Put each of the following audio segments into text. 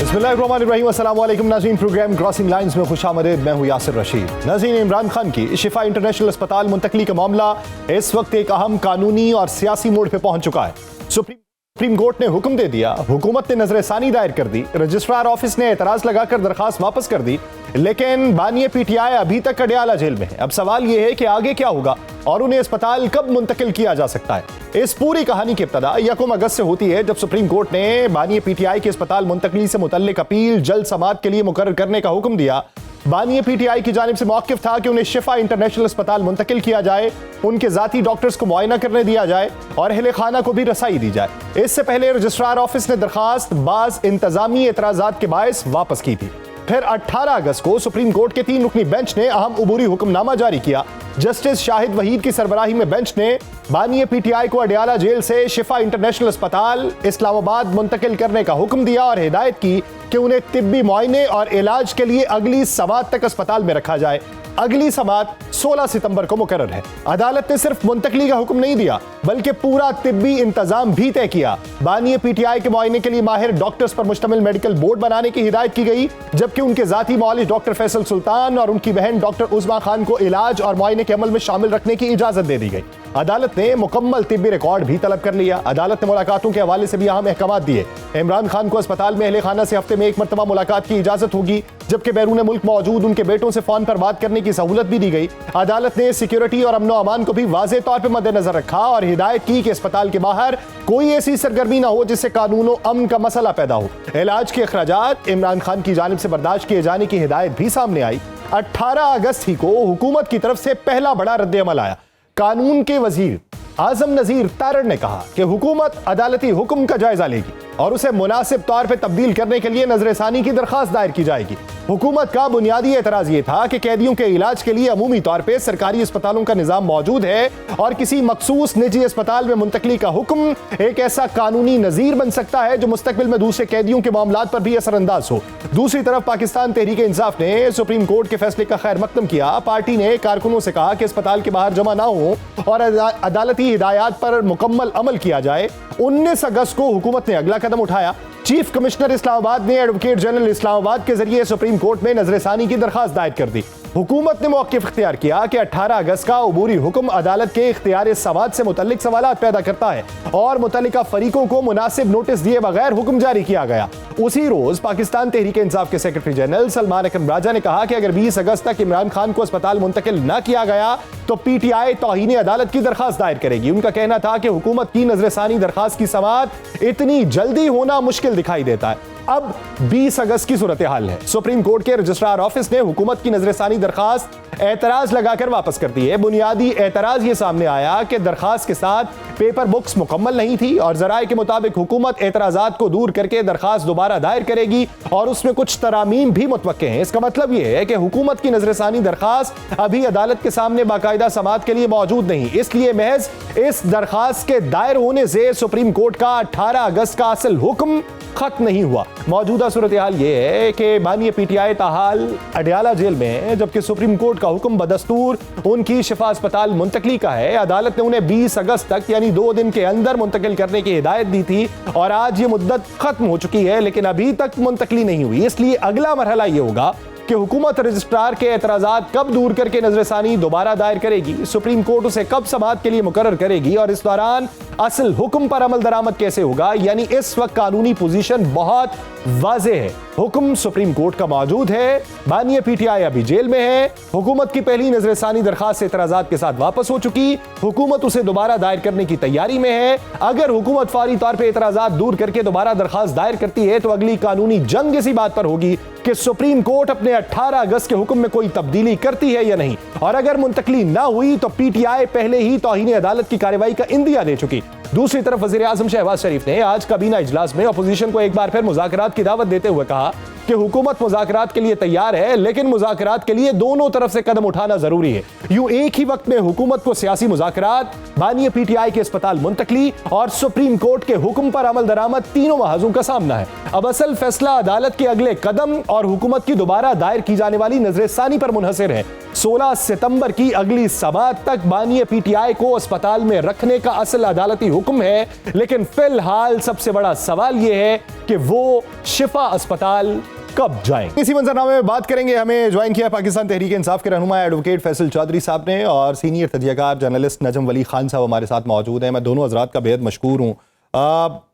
बिस्मिल्लाहिर्रहमानिर्रहीम, अस्सलाम वालेकुम नाज़रीन। प्रोग्राम क्रॉसिंग लाइंस में खुशामदीद। मैं हूं यासिर रशीद। नाज़रीन, इमरान खान की शिफा इंटरनेशनल अस्पताल मुंतकली का मामला इस वक्त एक अहम कानूनी और सियासी मोड़ पे पहुंच चुका है। सुप्रीम कोर्ट ने हुक्म दे दिया, हुकूमत ने नजरसानी दायर कर दी, रजिस्ट्रार ऑफिस ने एतराज लगाकर दरखास्त वापस कर दी, लेकिन बानिए पीटीआई अभी तक अडयाला जेल में है। अब सवाल यह है कि आगे क्या होगा और उन्हें अस्पताल कब मुंतकिल किया जा सकता है। इस पूरी कहानी की इब्तदा 1 अगस्त से होती है, जब सुप्रीम कोर्ट ने बानिए पीटीआई के अस्पताल मुंतकिली से मुतल्लिक अपील जल्द समाअत के लिए मुकर्रर करने का हुक्म दिया। बानिए पीटीआई की जानिब से मौक़िफ़ था कि उन्हें शिफा इंटरनेशनल अस्पताल मुंतकिल किया जाए, उनके जाती डॉक्टर्स को मुआयना करने दिया जाए और अहले खाना को भी रसाई दी जाए। इससे पहले रजिस्ट्रार ऑफिस ने दरखास्त बाज इंतजामी एतराज़ात के बायस वापस की थी। फिर 18 अगस्त को सुप्रीम कोर्ट के 3 रुकनी बेंच ने अहम उबूरी हुक्मनामा जारी किया। जस्टिस शाहिद वहीद की सरबराही में बेंच ने बानिए पीटीआई को अडयाला जेल से शिफा इंटरनेशनल अस्पताल इस्लामाबाद मुंतकिल करने का हुक्म दिया और हिदायत की कि उन्हें तिब्बी मुआयने और इलाज के लिए अगली समाअत तक अस्पताल में रखा जाए। अगली समाअत 16 सितंबर को मुकर्रर है। अदालत ने सिर्फ मुंतकली का हुक्म नहीं दिया, बल्कि पूरा तिब्बी इंतजाम भी तय किया। बानिए पीटीआई के मुआयने के लिए माहिर डॉक्टर्स पर मुश्तमिल मेडिकल बोर्ड बनाने की हिदायत की गई, जबकि उनके जाती मौलिज डॉक्टर फैसल सुल्तान और उनकी बहन डॉक्टर उज़मा खान को इलाज और मुआयने के अमल में शामिल रखने की इजाजत दे दी गई। अदालत ने मुकम्मल तिब्बी रिकॉर्ड भी तलब कर लिया। अदालत ने मुलाकातों के हवाले से भी अहम अहकाम दिए। इमरान खान को अस्पताल में अहले खाना से हफ्ते में 1 मरतबा मुलाकात की इजाजत होगी, जबकि बैरून मुल्क मौजूद उनके बेटों से फोन पर बात करने की सहूलत भी दी गई। अदालत ने सिक्योरिटी और अमनो अमान को भी वाज़ेह तौर पर मद्देनजर रखा और हिदायत की कि अस्पताल के बाहर कोई ऐसी सरगर्मी ना हो जिससे कानून और अमन का मसला पैदा हो। इलाज के अखराजात इमरान खान की जानिब से बर्दाश्त किए जाने की हिदायत भी सामने आई। 18 अगस्त ही को हुकूमत की तरफ से पहला बड़ा रद्द-ए-अमल आया। कानून के वजीर आजम नजीर तारड़ ने कहा कि हुकूमत अदालती हुक्म का जायजा लेगी और उसे मुनासिब तौर पर तब्दील करने के लिए नजरसानी की दरखास्त दायर की जाएगी। हुकूमत का बुनियादी एतराज ये था कि कैदियों के इलाज के लिए अमूमी तौर पर सरकारी अस्पतालों का निजाम मौजूद है और किसी मखसूस निजी अस्पताल में मुंतकली का हुक्म एक ऐसा कानूनी नजीर बन सकता है जो मुस्तकबिल में दूसरे कैदियों के मामलात पर भी असरअंदाज हो। दूसरी तरफ पाकिस्तान तहरीक इंसाफ ने सुप्रीम कोर्ट के फैसले का खैर मकदम किया। पार्टी ने कारकुनों से कहा कि अस्पताल के बाहर जमा ना हो और अदालती हिदायत पर मुकम्मल अमल किया जाए। 19 अगस्त को हुकूमत ने अगला कदम उठाया। चीफ कमिश्नर इस्लामाबाद ने एडवोकेट जनरल इस्लामाबाद के जरिए सुप्रीम कोर्ट में नजरसानी की दरखास्त दायर कर दी। हुकूमत ने मौक़िफ़ इख्तियार किया कि 18 अगस्त का उबूरी हुक्म अदालत के इख्तियार समाअत से मुतल्लिक सवालात पैदा करता है और मुतल्लिका फरीकों को मुनासिब नोटिस दिए बगैर हुक्म जारी किया गया। उसी रोज पाकिस्तान तहरीक इंसाफ के सेक्रेटरी जनरल सलमान अकरम राजा ने कहा कि अगर 20 अगस्त तक इमरान खान को अस्पताल मुंतकिल न किया गया तो पीटीआई तौहीन अदालत की दरखास्त दायर करेगी। उनका कहना था कि हुकूमत की नजरसानी दरखास्त की समाअत इतनी जल्दी होना मुश्किल दिखाई देता है। अब 20 अगस्त की सूरत हाल है। सुप्रीम कोर्ट के रजिस्ट्रार ऑफिस ने हुकूमत की नजरसानी दरखास्त एतराज लगाकर वापस कर दी है। बुनियादी एतराज ये सामने आया कि दरखास्त के साथ पेपर बुक्स मुकम्मल नहीं थी और जराये के मुताबिक हुकूमत एतराजात को दूर करके दरखास्त दोबारा दायर करेगी और उसमें कुछ तरामीम भी मुतवक्के हैं। इसका मतलब यह है कि हुकूमत की नजरसानी दरखास्त अभी अदालत के सामने बाकायदा समाअत के लिए मौजूद नहीं, इसलिए महज इस दरखास्त के दायर होने से सुप्रीम कोर्ट का 18 अगस्त का असल हुक्म खत्म नहीं हुआ। मौजूदा सूरत हाल यह है कि बानिए पीटीआई ताहाल अडयाला जेल में है, जबकि सुप्रीम कोर्ट का हुक्म बदस्तूर उनकी शिफा अस्पताल मुंतकली का है। अदालत ने उन्हें 20 अगस्त तक यानी 2 दिन के अंदर मुंतकिल करने की हिदायत दी थी और आज ये मुद्दत खत्म हो चुकी है, लेकिन अभी तक मुंतकली नहीं हुई। इसलिए अगला मरहला ये होगा कि हुकूमत रजिस्ट्रार के एतराजात कब दूर करके नजरसानी दोबारा दायर करेगी, सुप्रीम कोर्ट उसे कब समाअत के लिए मुकर्रर करेगी और इस दौरान असल हुक्म पर अमल दरामद कैसे होगा। यानी इस वक्त कानूनी पोजीशन बहुत वाज़ेह है। हुक्म सुप्रीम कोर्ट का मौजूद है, बानिए पीटीआई अभी जेल में है, हुकूमत की पहली नजरसानी दरखास्त एतराजात के साथ वापस हो चुकी, हुकूमत उसे दोबारा दायर करने की तैयारी में है। अगर हुकूमत फौरी तौर पर एतराजात दूर करके दोबारा दरखास्त दायर करती है तो अगली कानूनी जंग इसी बात पर होगी कि सुप्रीम कोर्ट अपने 18 अगस्त के हुक्म में कोई तब्दीली करती है या नहीं, और अगर मुंतकली ना हुई तो पीटीआई पहले ही तौहीन अदालत की कार्रवाई का इंदिया दे चुकी। दूसरी तरफ वज़ीर आज़म शहबाज शरीफ ने आज काबीना इजलास में अपोजिशन को एक बार फिर मुज़ाकरात की दावत देते हुए कहा कि हुकूमत मुज़ाकरात के लिए तैयार है, लेकिन मुज़ाकरात के लिए दोनों तरफ से कदम उठाना जरूरी है। यूं एक ही वक्त में हुकूमत को सियासी मुज़ाकरात, बानिए पीटीआई के अस्पताल मुंतकली और सुप्रीम कोर्ट के हुक्म पर अमल दरामद तीनों महाजों का सामना है। अब असल फैसला अदालत के अगले कदम और हुकूमत की दोबारा दायर की जाने वाली नजरसानी पर मुनहसर है। 16 सितंबर की अगली समाअत तक बानी पीटीआई को अस्पताल में रखने का असल अदालती हुक्म है, लेकिन फिलहाल सबसे बड़ा सवाल यह है कि वो शिफा अस्पताल कब जाएंगे। इसी मंजरनामे में बात करेंगे। हमें ज्वाइन किया पाकिस्तान तहरीक इंसाफ के रहनुमा एडवोकेट फैसल चौधरी साहब ने और सीनियर तजियाकार जर्नलिस्ट नजम वली खान साहब हमारे साथ मौजूद हैं। मैं दोनों हजरात का बेहद मशकूर हूँ।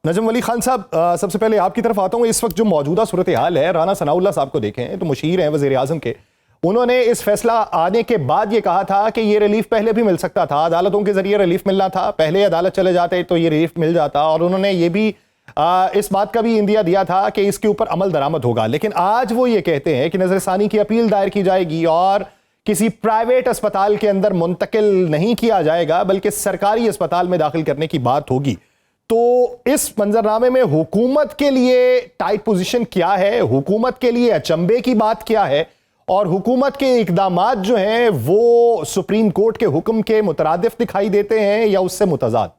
नजम वली खान साहब, सबसे पहले आपकी तरफ आता हूँ। इस वक्त जो मौजूदा सूरत हाल है, राना सनाउल्लाह साहब को देखें तो मुशीर हैं वज़ीर आज़म के, उन्होंने इस फैसला आने के बाद ये कहा था कि ये रिलीफ पहले भी मिल सकता था, अदालतों के जरिए रिलीफ मिलना था, पहले अदालत चले जाते तो ये रिलीफ मिल जाता, और उन्होंने ये भी इस बात का भी इंदिया दिया था कि इसके ऊपर अमल दरामद होगा। लेकिन आज वो ये कहते हैं कि नजरसानी की अपील दायर की जाएगी और किसी प्राइवेट अस्पताल के अंदर मुंतकिल नहीं किया जाएगा, बल्कि सरकारी अस्पताल में दाखिल करने की बात होगी। तो इस मंजरनामे में हुकूमत के लिए टाइट पोजीशन क्या है, हुकूमत के लिए अचंभे की बात क्या है, और हुकूमत के इकदामात जो हैं वो सुप्रीम कोर्ट के हुक्म के मुतरादिफ दिखाई देते हैं या उससे मुतजाद?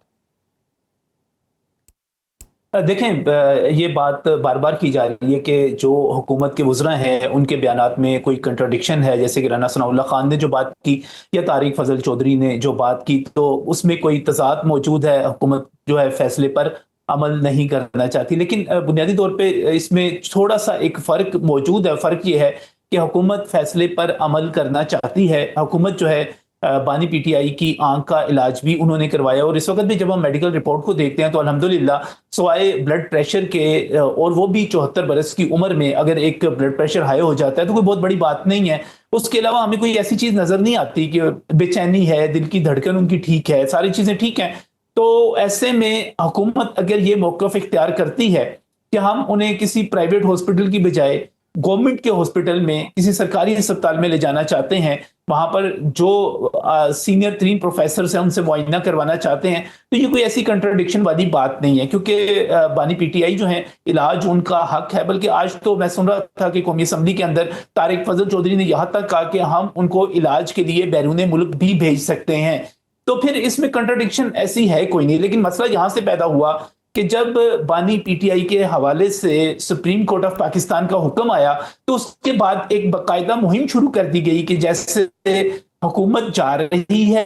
देखें, ये बात बार बार की जा रही है कि जो हुकूमत के वज़रा हैं उनके बयानात में कोई कंट्राडिक्शन है, जैसे कि राना सनाउल्लाह खान ने जो बात की या तारिक फजल चौधरी ने जो बात की, तो उसमें कोई तज़ाद मौजूद है। हुकूमत जो है फैसले पर अमल नहीं करना चाहती, लेकिन बुनियादी तौर पे इसमें थोड़ा सा एक फ़र्क मौजूद है। फ़र्क ये है कि हुकूमत फैसले पर अमल करना चाहती है। हुकूमत जो है बानी पीटीआई की आंख का इलाज भी उन्होंने करवाया, और इस वक्त भी जब हम मेडिकल रिपोर्ट को देखते हैं तो अल्हम्दुलिल्लाह सवाए ब्लड प्रेशर के, और वो भी 74 बरस की उम्र में, अगर एक ब्लड प्रेशर हाई हो जाता है तो कोई बहुत बड़ी बात नहीं है। उसके अलावा हमें कोई ऐसी चीज नजर नहीं आती कि बेचैनी है, दिल की धड़कन उनकी ठीक है, सारी चीजें ठीक हैं। तो ऐसे में हुकूमत अगर ये मौक़िफ़ इख्तियार करती है कि हम उन्हें किसी प्राइवेट हॉस्पिटल की बजाय गवर्नमेंट के हॉस्पिटल में, किसी सरकारी अस्पताल में ले जाना चाहते हैं, वहां पर जो सीनियर 3 प्रोफेसर हैं उनसे मुआयना करवाना चाहते हैं, तो ये कोई ऐसी कंट्राडिक्शन वाली बात नहीं है, क्योंकि बानी पीटीआई जो है इलाज उनका हक है। बल्कि आज तो मैं सुन रहा था कि कौमी असम्बली के अंदर तारिक फजल चौधरी ने यहां तक कहा कि हम उनको इलाज के लिए बैरून मुल्क भी भेज सकते हैं। तो फिर इसमें कंट्राडिक्शन ऐसी है कोई नहीं। लेकिन मसला यहां से पैदा हुआ कि जब बानी पीटीआई के हवाले से सुप्रीम कोर्ट ऑफ पाकिस्तान का हुक्म आया, तो उसके बाद एक बाकायदा मुहिम शुरू कर दी गई कि जैसे हुकूमत जा रही है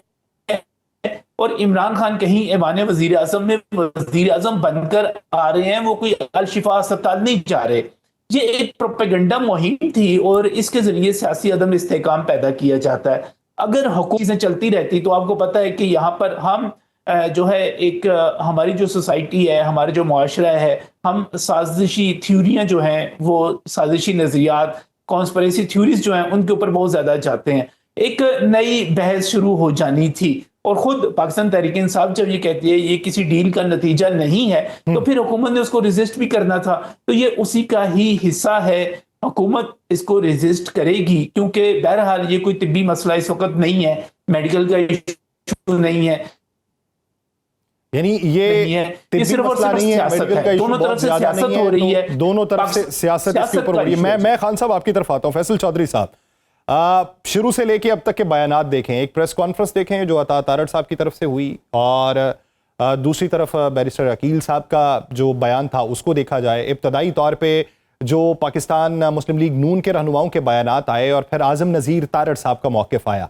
और इमरान खान कहीं ऐवान वजीर आजम में वजीर आजम बनकर आ रहे हैं, वो कोई अल शिफा अस्पताल नहीं जा रहे। ये एक प्रोपेगेंडा मुहिम थी और इसके जरिए सियासी अदम इस्तेहकाम पैदा किया जाता है। अगर हुकूमत चीजें चलती रहती तो आपको पता है कि यहाँ पर हम जो है एक हमारी जो सोसाइटी है, हमारे जो मुआशरा है, हम साजिशी थ्योरियां जो हैं, वो साजिशी नजरियात, कॉन्स्पिरेसी थ्योरीज जो हैं, उनके ऊपर बहुत ज्यादा जाते हैं। एक नई बहस शुरू हो जानी थी, और खुद पाकिस्तान तहरीक इंसाफ जब ये कहती है ये किसी डील का नतीजा नहीं है, तो फिर हुकूमत ने उसको रेजिस्ट भी करना था। तो ये उसी का ही हिस्सा है। हुकूमत इसको रेजिस्ट करेगी, क्योंकि बहरहाल ये कोई तिब्बी मसला इस वक्त नहीं है, मेडिकल का इशू नहीं है, यानी ये सिर्फ मसला नहीं है, मेडिकल का इशू बहुत ज्यादा नहीं है, हो रही है, दोनों तरफ से सियासत इसके ऊपर हो रही है। मैं खान साहब आपकी तरफ आता हूं। फैसल चौधरी साहब, शुरू से लेके अब तक के बयानात देखें, एक प्रेस कॉन्फ्रेंस देखें जो अता तारड़ साहब की तरफ से हुई, और दूसरी तरफ बैरिस्टर अकील साहब का जो बयान था उसको देखा जाए। इब्तदाई तौर पे जो पाकिस्तान मुस्लिम लीग नून के रहनुमाओं के बयानात आए, और फिर आजम नज़ीर तारड़ साहब का मौक़िफ़ आया।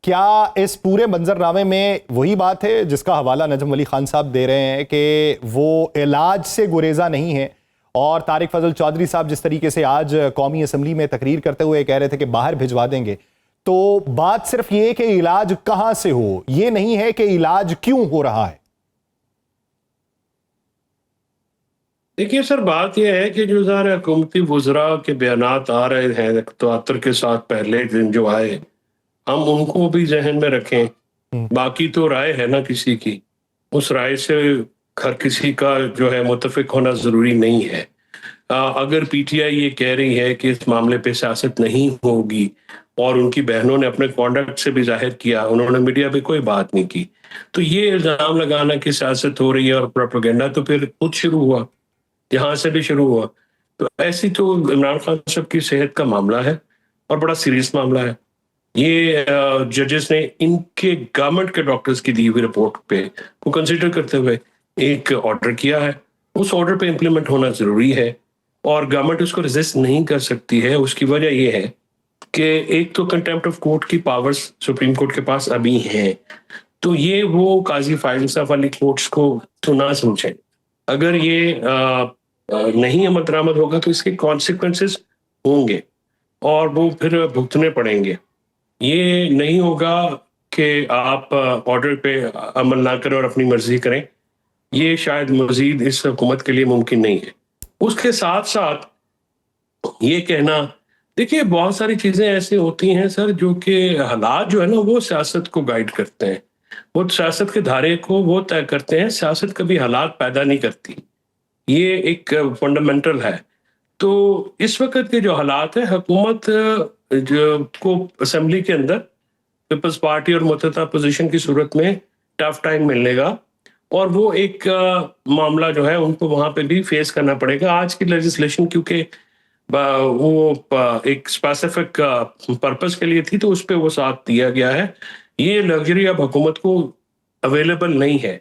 क्या इस पूरे मंजरनामे में वही बात है जिसका हवाला नजम वली खान साहब दे रहे हैं कि वो इलाज से गुरेजा नहीं है, और तारिक फजल चौधरी साहब जिस तरीके से आज कौमी असम्बली में तकरीर करते हुए कह रहे थे कि बाहर भिजवा देंगे, तो बात सिर्फ ये कि इलाज कहां से हो, ये नहीं है कि इलाज क्यों हो रहा है? देखिए सर, बात यह है कि जो ज़ाहिर हुकूमती वुज़रा के बयानात आ रहे हैं तवातुर के साथ पहले दिन जो आए, हम उनको भी जहन में रखें। बाकी तो राय है ना किसी की, उस राय से हर किसी का जो है मुत्तफिक होना ज़रूरी नहीं है। अगर पीटीआई ये कह रही है कि इस मामले पे सियासत नहीं होगी, और उनकी बहनों ने अपने कॉन्डक्ट से भी जाहिर किया, उन्होंने मीडिया पे कोई बात नहीं की, तो ये इल्ज़ाम लगाना कि सियासत हो रही है और प्रोपेगेंडा तो फिर खुद शुरू हुआ, यहाँ से भी शुरू हुआ। तो ऐसी तो इमरान खान साहब की सेहत का मामला है और बड़ा सीरियस मामला है। ये जजेस ने इनके गवर्नमेंट के डॉक्टर्स की दी हुई रिपोर्ट पे को कंसीडर करते हुए एक ऑर्डर किया है। उस ऑर्डर पे इम्प्लीमेंट होना जरूरी है, और गवर्नमेंट उसको रेजिस्ट नहीं कर सकती है। उसकी वजह ये है कि एक तो कंटेम्प्ट ऑफ कोर्ट की पावर्स सुप्रीम कोर्ट के पास अभी हैं, तो ये वो काजी फाइल साहब वाली कोर्ट्स को तो ना समझें। अगर ये नहीं अमल दरामद होगा तो इसके कॉन्सिक्वेंसेस होंगे और वो फिर भुगतने पड़ेंगे। ये नहीं होगा कि आप ऑर्डर पे अमल ना करें और अपनी मर्जी करें, ये शायद मजीद इस हुकूमत के लिए मुमकिन नहीं है। उसके साथ साथ ये कहना, देखिए बहुत सारी चीजें ऐसी होती हैं सर जो कि हालात जो है ना वो सियासत को गाइड करते हैं, वो सियासत के धारे को वो तय करते हैं। सियासत कभी हालात पैदा नहीं करती, ये एक फंडामेंटल है। तो इस वक्त के जो हालात है, हुकूमत जो को असेंबली के अंदर पीपल्स पार्टी और मुतहदा पोजीशन की सूरत में टफ टाइम मिलेगा और वो एक मामला जो है उनको वहां पे भी फेस करना पड़ेगा। आज की लेजिस्लेशन क्योंकि वो एक स्पेसिफिक पर्पस के लिए थी तो उस पर वो साथ दिया गया है। ये लग्जरी अब हुकूमत को अवेलेबल नहीं है।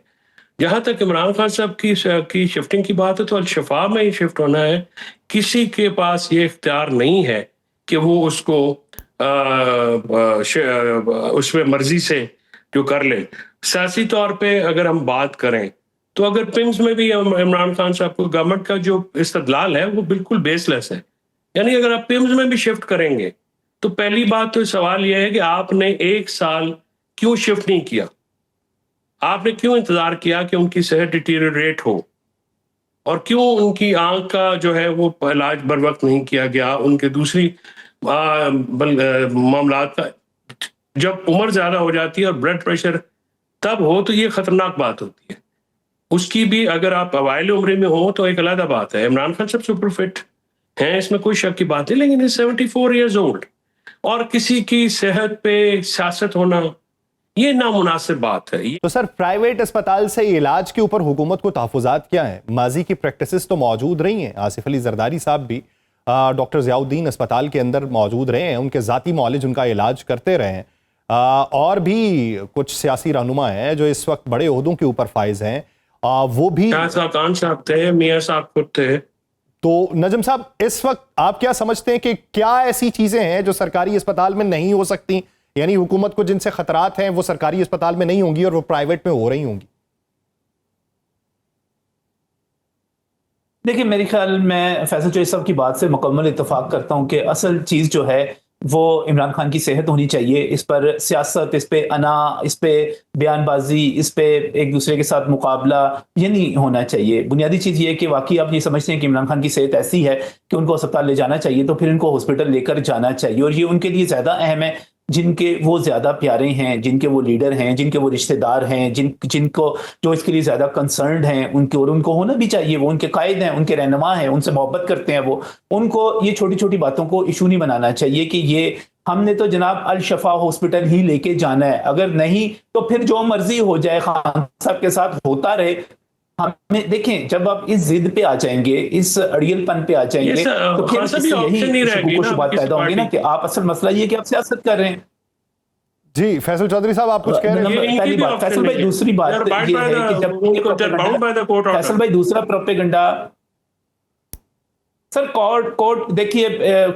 जहां तक इमरान खान साहब की शिफ्टिंग की बात है तो अल-शफा में ही शिफ्ट होना है। किसी के पास ये इख्तियार नहीं है कि वो उसको उसमें मर्जी से जो कर ले। सियासी तौर पे अगर हम बात करें तो अगर पिम्स में भी इमरान खान साहब को गवर्नमेंट का जो इस्तदलाल है वो बिल्कुल बेसलेस है। यानी अगर आप पिम्स में भी शिफ्ट करेंगे तो पहली बात तो सवाल यह है कि आपने 1 साल क्यों शिफ्ट नहीं किया, आपने क्यों इंतजार किया कि उनकी सेहत डिटीरियरेट हो, और क्यों उनकी आंख का जो है वो इलाज बर वक्त नहीं किया गया, उनके दूसरी मामलात का। जब उम्र ज्यादा हो जाती है और ब्लड प्रेशर तब हो तो ये खतरनाक बात होती है। उसकी भी अगर आप अवाइल उम्र में हो तो एक अलग बात है। इमरान खान सब सुपर फिट हैं, इसमें कोई शक की बात नहीं, लेकिन 74 ईयर्स ओल्ड और किसी की सेहत पे सियासत होना ये नामुनासिब बात है। तो सर प्राइवेट अस्पताल से इलाज के ऊपर हुकूमत को तहफुजात क्या है? माजी की प्रैक्टिसेस तो मौजूद रही हैं। आसिफ अली जरदारी साहब भी डॉक्टर ज़ियाउद्दीन अस्पताल के अंदर मौजूद रहे हैं, उनके ज़ाती मौलिज उनका इलाज करते रहे हैं। और भी कुछ सियासी रहनुमा हैं जो इस वक्त बड़े ओहदों के ऊपर फाइज हैं, वो भी खान साहब थे, मियां साहब खुद थे। तो नजम साहब, इस वक्त आप क्या समझते हैं कि क्या ऐसी चीजें हैं जो सरकारी अस्पताल में नहीं हो सकती, यानी हुकूमत को जिनसे खतरात हैं वो सरकारी अस्पताल में नहीं होंगी और वो प्राइवेट में हो रही होंगी? देखिए मेरे ख्याल में फैसल चौधरी साहब की बात से मुकम्मल इत्तेफाक करता हूं कि असल चीज़ जो है वो इमरान खान की सेहत होनी चाहिए। इस पर सियासत, इस पे अना, इस पे बयानबाजी, इस पे एक दूसरे के साथ मुकाबला ये नहीं होना चाहिए। बुनियादी चीज़ ये है कि वाकई आप ये समझते हैं कि इमरान खान की सेहत ऐसी है कि उनको अस्पताल ले जाना चाहिए तो फिर इनको हॉस्पिटल लेकर जाना चाहिए, और ये उनके लिए ज़्यादा अहम है जिनके वो ज़्यादा प्यारे हैं, जिनके वो लीडर हैं, जिनके वो रिश्तेदार हैं, जिनको जो इसके लिए ज़्यादा कंसर्न्ड हैं, उनके और उनको होना भी चाहिए। वो उनके कायद हैं, उनके रहनुमा हैं, उनसे मोहब्बत करते हैं। वो उनको ये छोटी-छोटी बातों को इशू नहीं बनाना चाहिए कि ये हमने तो जनाब अल-शफा हॉस्पिटल ही लेके जाना है, अगर नहीं तो फिर जो मर्जी हो जाए खान साहब के साथ होता रहे। हमें देखें, जब आप इस जिद पे आ जाएंगे, इस अड़ियलपन पे आ जाएंगे तो फिर इससे यही शुबहत पैदा होंगी ना कि आप, असल मसला ये कि आप सियासत कर रहे हैं। जी फैसल चौधरी साहब, आप कुछ कह रहे हैं? पहली बात फैसल भाई, दूसरी बात ये है कि जब फैसल भाई दूसरा प्रोपेगेंडा, सर कोर्ट देखिए,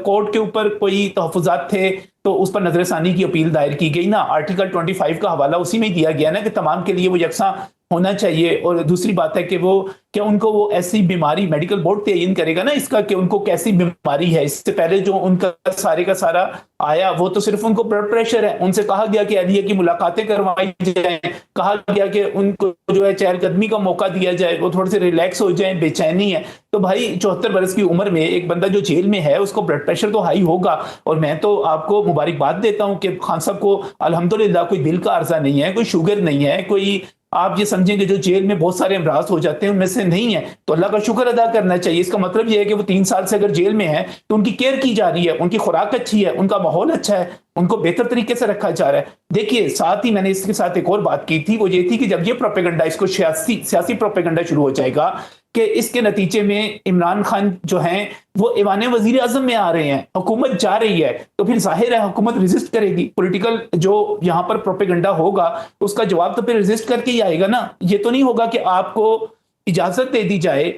कोर्ट के ऊपर कोई तहफुजात थे तो उस पर नजरसानी की अपील दायर की गई ना। आर्टिकल 25 का हवाला उसी में दिया गया ना कि तमाम के लिए वो यकसा होना चाहिए। और दूसरी बात है कि वो क्या उनको वो ऐसी बीमारी मेडिकल बोर्ड तयीन करेगा ना इसका कि उनको कैसी बीमारी है। इससे पहले जो उनका सारे का सारा आया वो तो सिर्फ उनको ब्लड प्रेशर है। उनसे कहा गया कि अहलिया की मुलाकातें करवाई जाए, कहा गया कि उनको जो है चहलकदमी का मौका दिया जाए, वो थोड़े से रिलैक्स हो जाए, बेचैनी है। तो भाई 74 बरस की उम्र में एक बंदा जो जेल में है उसको ब्लड प्रेशर तो हाई होगा। और मैं तो आपको मुबारकबाद देता हूं कि खान साहब को अल्हम्दुलिल्लाह कोई दिल का अर्जा नहीं है, कोई शुगर नहीं है, कोई आप ये समझेंगे जो जेल में बहुत सारे अमराज हो जाते हैं उनमें से नहीं है, तो अल्लाह का शुक्र अदा करना चाहिए। इसका मतलब यह है कि वो 3 साल से अगर जेल में है तो उनकी केयर की जा रही है, उनकी खुराक अच्छी है, उनका माहौल अच्छा है, उनको बेहतर तरीके से रखा जा रहा है। देखिए साथ ही मैंने इसके साथ एक और बात की थी, वो ये थी कि जब ये प्रोपेगेंडा, इसको सियासी प्रोपेगेंडा शुरू हो जाएगा कि इसके नतीजे में इमरान खान जो हैं वो ईवान वजीर आजम में आ रहे हैं, हुकूमत जा रही है, तो फिर जाहिर है हुकूमत रेजिस्ट करेगी। पॉलिटिकल जो यहाँ पर प्रोपेगेंडा होगा उसका जवाब तो फिर रेजिस्ट करके ही आएगा ना। ये तो नहीं होगा कि आपको इजाजत दे दी जाए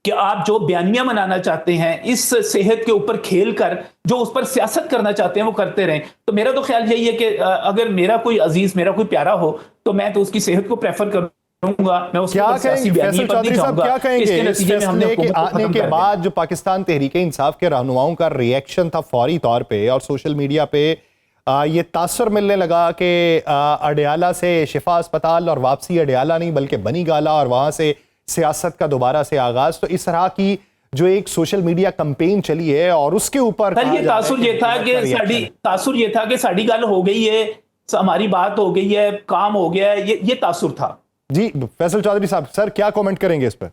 कि आप जो बयानियां मनाना चाहते हैं इस सेहत के ऊपर खेल कर जो उस पर सियासत करना चाहते हैं वो करते रहें। तो मेरा तो ख्याल यही है कि अगर मेरा कोई अजीज, मेरा कोई प्यारा हो तो मैं तो उसकी सेहत को प्रेफर करूंगा। मैं उसके क्या ऊपर सियासी कहेंगे बयानी फैसल पर नहीं चौधरी साहब, जाऊंगा। क्या कहेंगे इसके इस नतीजे में हमने फैसले के हुकूमत को आने खत्म के कर दिया। बाद जो पाकिस्तान तहरीक इंसाफ के रहनुमाओं का रिएक्शन था फौरी तौर पे और सोशल मीडिया पे ये तासर मिलने लगा कि अडयाला से शिफा अस्पताल और वापसी अडयाला नहीं बल्कि बनी गाला और वहां से सियासत का दोबारा से आगाज। तो इस तरह की जो एक सोशल मीडिया कैंपेन चली है और उसके ऊपर सर ये तासुर ये था कि तासुर ये था कि साड़ी गल हो गई है, हमारी बात हो गई है, काम हो गया है, ये तासुर था। जी फैसल चौधरी साहब, सर क्या कमेंट करेंगे इस पर?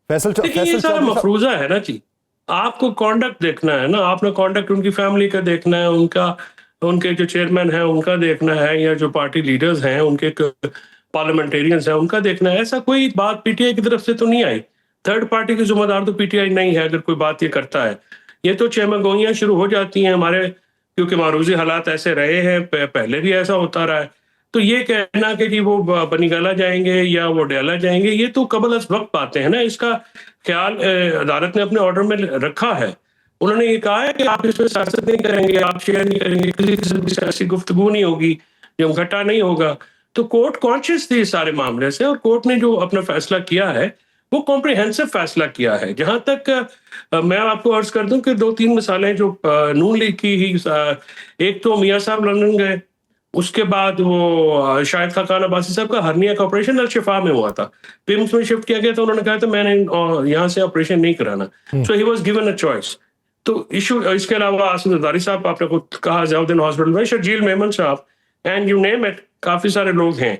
ये सारा मफरूजा है ना जी, आपको कॉन्डक्ट देखना है ना, आपने कॉन्डक्ट उनकी फैमिली का देखना है, उनके जो चेयरमैन है उनका देखना है, या जो पार्टी लीडर्स हैं उनके पार्लियामेंटेरियंस हैं उनका देखना है। ऐसा कोई बात पीटीआई की तरफ से तो नहीं आई। थर्ड पार्टी की जिम्मेदार तो पीटीआई नहीं है अगर कोई बात ये करता है। ये तो चहमगोइयां शुरू हो जाती हैं हमारे, क्योंकि मारूजी हालात ऐसे रहे हैं, पहले भी ऐसा होता रहा है। तो ये कहना कि जी वो बनीगाला जाएंगे या वो डयाला जाएंगे, ये तो कबल अज वक्त बातें हैं ना। इसका ख्याल अदालत ने अपने ऑर्डर में रखा है। उन्होंने ये कहा है कि आप इसमें सियासत नहीं करेंगे, आप शेयर नहीं करेंगे, किसी किस्म की सियासी गुफ्तगू नहीं होगी, जमघटा नहीं होगा। तो कोर्ट कॉन्शियस थी इस सारे मामले से, और कोर्ट ने जो अपना फैसला किया है वो कॉम्प्रिहेंसिव फैसला किया है। जहां तक मैं आपको अर्ज कर दूं कि 2-3 मिसालें जो नून लीग की ही, एक तो मियां साहब लंदन गए, उसके बाद वो शाहिद खान अब्बासी साहब का हर्निया का ऑपरेशन अल शिफा में हुआ था, पिम्स में शिफ्ट किया गया था। उन्होंने कहा था मैंने यहाँ से ऑपरेशन नहीं कराना, so he was given a choice. तो इशू, इसके अलावा आसिफ जरदारी साहब आपने खुद कहा जयाउद्दीन हॉस्पिटल में, शर्जील मेमन साहब, एंड यू नेम इट, काफी सारे लोग हैं।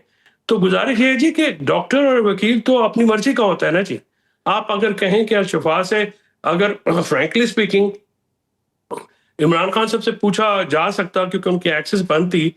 तो गुजारिश ये है जी कि डॉक्टर और वकील तो अपनी मर्जी का होता है ना जी। आप अगर कहें कि शिफा से, अगर फ्रैंकली स्पीकिंग इमरान खान साहब से पूछा जा सकता क्योंकि उनकी एक्सेस बंद थी,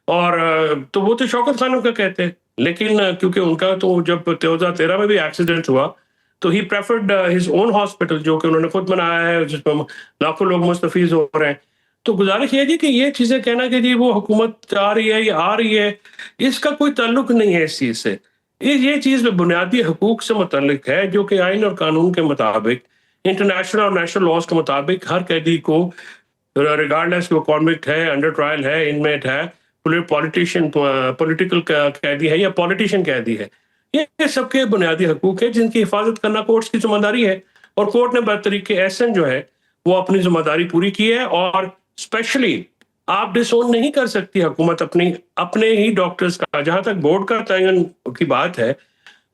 और तो वो तो शौकत खान का कहते हैं, लेकिन क्योंकि उनका तो जब 2013 में भी एक्सीडेंट हुआ तो ही प्रेफर्ड हिज ओन हॉस्पिटल, जो कि उन्होंने खुद बनाया है, जिसमें लाखों लोग मुस्तफीज हो रहे हैं। तो गुजारिश ये जी कि ये चीजें कहना कि जी वो हुकूमत आ रही है या आ रही है, इसका कोई ताल्लुक नहीं है इस चीज से। ये चीज बुनियादी हकूक से मुतल्लिक है, जो कि आइन और कानून के मुताबिक, इंटरनेशनल और नेशनल लॉज के मुताबिक, हर कैदी को रिगार्डलेस वो कॉन्विक्ट है, अंडर ट्रायल है, इनमेट है, पॉलिटिशियन, पॉलिटिकल कैदी है या पॉलिटिशियन कैदी है, ये सबके बुनियादी हकूक है जिनकी हिफाजत करना कोर्ट की जिम्मेदारी है। और कोर्ट ने बतरीके एहसन जो है वो अपनी जिम्मेदारी पूरी की है। और स्पेशली आप डिसोन नहीं कर सकती हुकूमत अपने ही डॉक्टर्स का। जहां तक बोर्ड का तयन की बात है,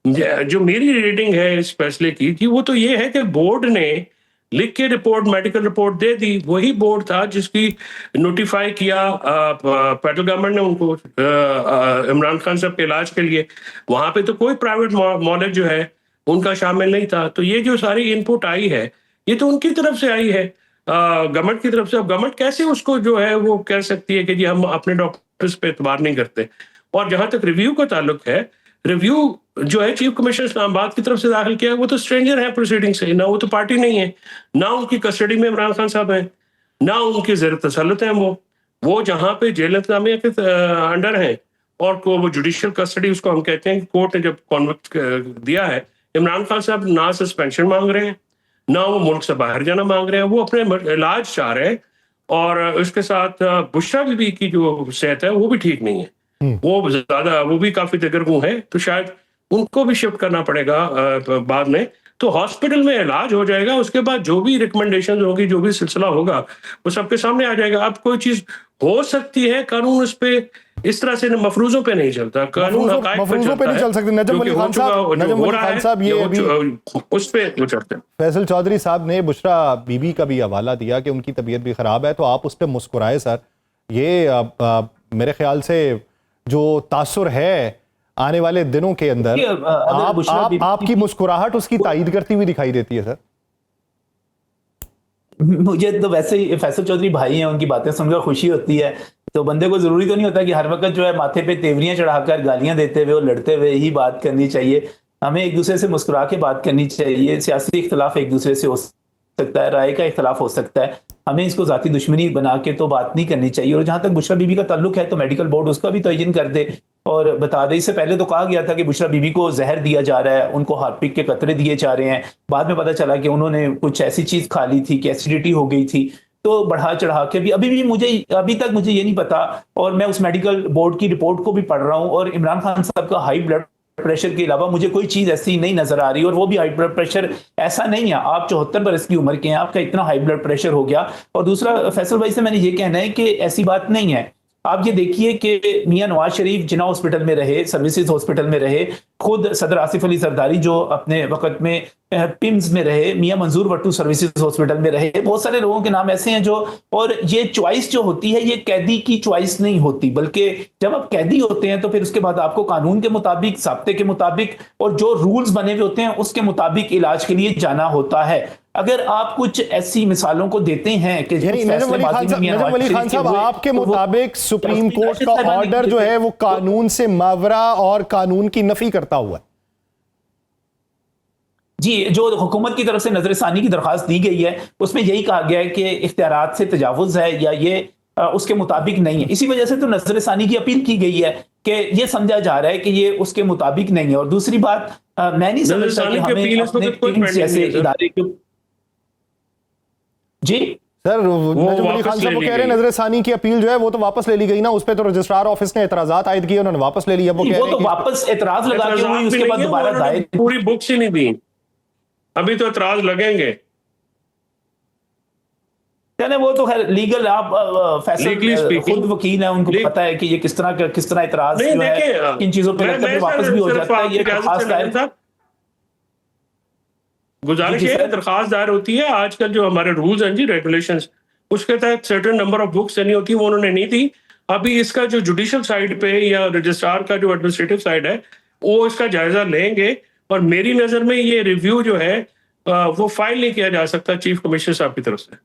जो मेरी रीडिंग है इस फैसले की कि वो तो ये है कि बोर्ड ने लिख के रिपोर्ट, मेडिकल रिपोर्ट दे दी। वही बोर्ड था जिसकी नोटिफाई किया फेडरल गवर्नमेंट ने उनको इमरान खान साहब के इलाज के लिए। वहां पे तो कोई प्राइवेट मॉलेज जो है उनका शामिल नहीं था। तो ये जो सारी इनपुट आई है ये तो उनकी तरफ से आई है, गवर्नमेंट की तरफ से। अब गवर्नमेंट कैसे उसको जो है वो कह सकती है कि जी हम अपने डॉक्टर्स पे एतबार नहीं करते। और जहां तक रिव्यू का ताल्लुक है, रिव्यू जो है चीफ कमिश्नर इस्लामाबाद की तरफ से दाखिल किया, वो तो स्ट्रेंजर है प्रोसीडिंग से, ना वो तो पार्टी नहीं है, ना उनकी कस्टडी में इमरान खान साहब है, ना उनकी ज़ेर तसल्लुत है। वो जहां पे जेल इंतजामिया के अंडर है और को वो जुडिशियल कस्टडी उसको हम कहते हैं, कोर्ट ने जब कॉन्विक्ट दिया है, इमरान खान साहब ना सस्पेंशन मांग रहे हैं, ना वो मुल्क से बाहर जाना मांग रहे हैं, वो अपने इलाज चाह रहे हैं। और इसके साथ बुशरा बीबी की जो सेहत है वो भी ठीक नहीं है, वो भी काफी दगरगू है। तो शायद उनको भी शिफ्ट करना पड़ेगा बाद में। तो हॉस्पिटल में इलाज हो जाएगा, उसके बाद जो भी रिकमेंडेशन होगी, जो भी सिलसिला होगा वो सबके सामने आ जाएगा। अब कोई चीज हो सकती है, कानून उस पे इस तरह से मफरूजों पे नहीं चलता, कानून मफरूजों पे नहीं चल सकते। नजम अली खान साहब ये अभी उस पे वो चलते हैं। फैसल चौधरी साहब ने बुशरा बीबी का भी हवाला दिया कि उनकी तबीयत भी खराब है, तो आप उस पर मुस्कुराए सर। ये मेरे ख्याल से जो तासुर है आने वाले दिनों के अंदर, आपकी मुस्कुराहट उसकी तायीद करती हुई दिखाई देती है सर। मुझे तो वैसे ही फैसल चौधरी भाई हैं, उनकी बातें सुनकर खुशी होती है। तो बंदे को जरूरी तो नहीं होता कि हर वक्त जो है माथे पे तेवरियां चढ़ाकर गालियां देते हुए और लड़ते हुए ही बात करनी चाहिए। हमें एक दूसरे से मुस्कुरा के बात करनी चाहिए। सियासी इख्तलाफ एक दूसरे से हो सकता है, राय का इख्तलाफ हो सकता है, हमें इसको जाती दुश्मनी बना के तो बात नहीं करनी चाहिए। और जहां तक बुशरा बीबी का ताल्लुक है तो मेडिकल बोर्ड उसका भी तयन कर दे और बता दें, इससे पहले तो कहा गया था कि बुशरा बीबी को जहर दिया जा रहा है, उनको हार्पिक के कतरे दिए जा रहे हैं। बाद में पता चला कि उन्होंने कुछ ऐसी चीज खा ली थी कि एसिडिटी हो गई थी। तो बढ़ा चढ़ा के भी अभी तक मुझे ये नहीं पता, और मैं उस मेडिकल बोर्ड की रिपोर्ट को भी पढ़ रहा हूँ, और इमरान खान साहब का हाई ब्लड प्रेशर के अलावा मुझे कोई चीज ऐसी नहीं नजर आ रही। और वो भी हाई ब्लड प्रेशर ऐसा नहीं है, आप 74 बरस की उम्र के हैं, आपका इतना हाई ब्लड प्रेशर हो गया। और दूसरा, फैसल भाई से मैंने ये कहना है कि ऐसी बात नहीं है। आप ये देखिए कि मियां नवाज शरीफ जिना हॉस्पिटल में रहे, सर्विसेज हॉस्पिटल में रहे, खुद सदर आसिफ अली जरदारी जो अपने वक्त में पिम्स में रहे, मियां मंजूर वट्टू सर्विसेज हॉस्पिटल में रहे, बहुत सारे लोगों के नाम ऐसे हैं जो, और ये चॉइस जो होती है ये कैदी की चॉइस नहीं होती, बल्कि जब आप कैदी होते हैं तो फिर उसके बाद आपको कानून के मुताबिक, ज़ाब्ते के मुताबिक और जो रूल्स बने हुए होते हैं उसके मुताबिक इलाज के लिए जाना होता है। अगर आप कुछ ऐसी मिसालों को देते हैं कि नजम अली खान साहब, आपके मुताबिक सुप्रीम कोर्ट का ऑर्डर जो है वो कानून से मावरा और कानून की नफी करता हुआ है। जी, जो हुकूमत की तरफ से नजरसानी की दरखास्त दी गई है उसमें यही कहा गया है कि इख्तियारात से तजावुज है या ये उसके मुताबिक नहीं है। इसी वजह से तो नजरसानी की अपील की गई है कि ये समझा जा रहा है कि ये उसके मुताबिक नहीं है। और दूसरी बात, मैं नहीं समझता कि हमें अपने जैसे इदारे के, जी सर, नजम अली खान साहब वो कह रहे हैं नजरसानी की अपील जो है वो तो वापस ले ली गई ना, उस पे तो रजिस्ट्रार ऑफिस ने एतराजात आयद किए, उन्होंने वापस ले लिया। वो तो वापस एतराज लगा के हुई, उसके बाद दोबारा दायर पूरी बुक्स ही नहीं दी, अभी तो एतराज लगेंगे। वो तो खैर लीगल, आप फैसला खुद वकील है, उनको पता है कि ये किस तरह एतराज जो है किन चीजों पे लगता है, वापस भी हो जाता है। ये खास गुजारिश है, दरखास्त दायर होती है। आजकल जो हमारे रूल्स हैं जी, रेगुलेशंस, उसके तहत सर्टेन नंबर ऑफ बुक्स देनी होती है, वो उन्होंने नहीं दी। अभी इसका जो जुडिशियल साइड पे या रजिस्ट्रार का जो एडमिनिस्ट्रेटिव साइड है वो इसका जायजा लेंगे, और मेरी नजर में ये रिव्यू जो है वो फाइल नहीं किया जा सकता चीफ कमिश्नर साहब की तरफ से,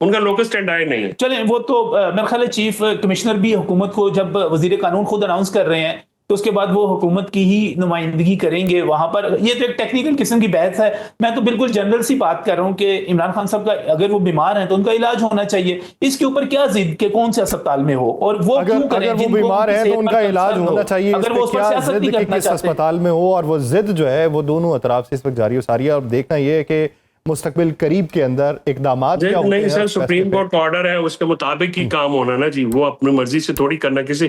उनका लोकल स्टैंड आए नहीं है। चलें, वो तो मेरे ख्याल है चीफ कमिश्नर भी हुकूमत को, जब वजीर कानून खुद अनाउंस कर रहे हैं तो उसके बाद वो हुकूमत की ही नुमाइंदगी करेंगे वहां पर। ये तो एक टेक्निकल किस्म की बहस है। मैं तो बिल्कुल जनरल सी बात कर रहा हूं कि इमरान खान साहब का अगर वो बीमार हैं तो उनका इलाज होना चाहिए। इसके ऊपर क्या जिद के कौन से अस्पताल में हो, और वो अगर वो बीमार है तो उनका इलाज होना चाहिए। अगर वो क्या जिद के किस अस्पताल में हो, और वो जिद जो है वो दोनों अतराफ से इस वक्त जारी हो सारी है। और देखना ये है कि मुस्तकबिल करीब के अंदर इकदामात क्या होते हैं। नहीं सर, सुप्रीम कोर्ट का ऑर्डर है, उसके मुताबिक ही काम होना ना जी, वो अपनी मर्जी से थोड़ी करना। किसी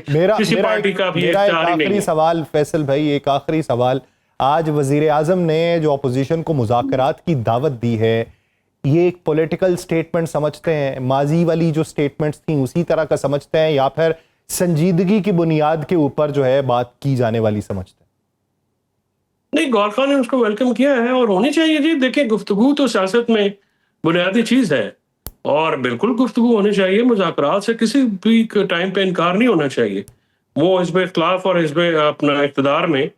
पार्टी का भी आखिरी सवाल फैसल भाई, एक आखिरी सवाल, आज वजीर आजम ने जो अपोजिशन को मुज़ाकरात की दावत दी है, ये एक पॉलिटिकल स्टेटमेंट समझते हैं, माजी वाली जो स्टेटमेंट्स थी उसी तरह का समझते हैं, या फिर संजीदगी की बुनियाद के ऊपर जो है बात की जाने वाली समझते हैं? नहीं, गौर खान ने उसको वेलकम किया है और होनी चाहिए जी। देखिए, गुफ्तगू तो सियासत में बुनियादी चीज है, और बिल्कुल गुफ्तगू होनी चाहिए। मुज़ाकरात से किसी भी टाइम पे इनकार नहीं होना चाहिए। वो हिज़्ब इख्तिलाफ और हिज़्ब अपना इक़्तिदार में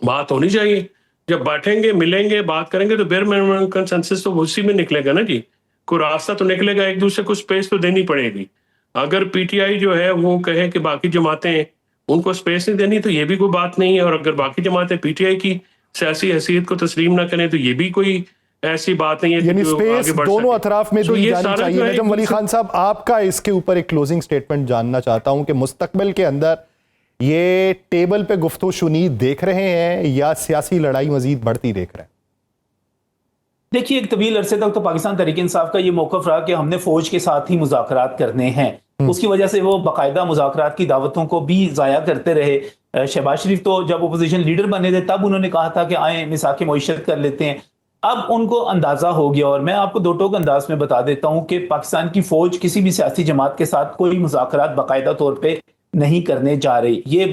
बात होनी चाहिए। जब बैठेंगे, मिलेंगे, बात करेंगे तो बेर मिनिमम कंसेंसस तो उसी में निकलेगा ना जी। कोई रास्ता तो निकलेगा, एक दूसरे को स्पेस तो देनी पड़ेगी। अगर पीटीआई जो है वो कहे कि बाकी जमातें उनको स्पेस नहीं देनी, तो ये भी कोई बात नहीं है। और अगर बाकी जमातें पीटीआई की सियासी हैसियत को तस्लीम ना करें तो ये भी कोई ऐसी बात नहीं है। यानी स्पेस दोनों अतराफ में दी जानी चाहिए। नजम अली खान साहब, आपका इसके ऊपर एक क्लोजिंग स्टेटमेंट जानना चाहता हूं कि मुस्तकबिल के अंदर ये टेबल पे गुफ्तगू शुनीद देख रहे हैं या सियासी लड़ाई मजीद बढ़ती देख रहे हैं? देखिए, एक तवील अरसे तक तो पाकिस्तान तहरीक इंसाफ का ये मौकफ रहा कि हमने फौज के साथ ही मुज़ाकरात करने हैं। उसकी वजह से वो बाकायदा मुज़ाकरात की दावतों को भी ज़ाया करते रहे। शहबाज शरीफ तो जब अपोजिशन लीडर बने थे तब उन्होंने कहा था कि आए मिसाक मईशत कर लेते हैं। अब उनको अंदाजा हो गया, और मैं आपको दो टोक अंदाज में बता देता हूं कि पाकिस्तान की फौज किसी भी सियासी जमात के साथ कोई मुज़ाकरात बाकायदा तौर पे नहीं करने जा रही। ये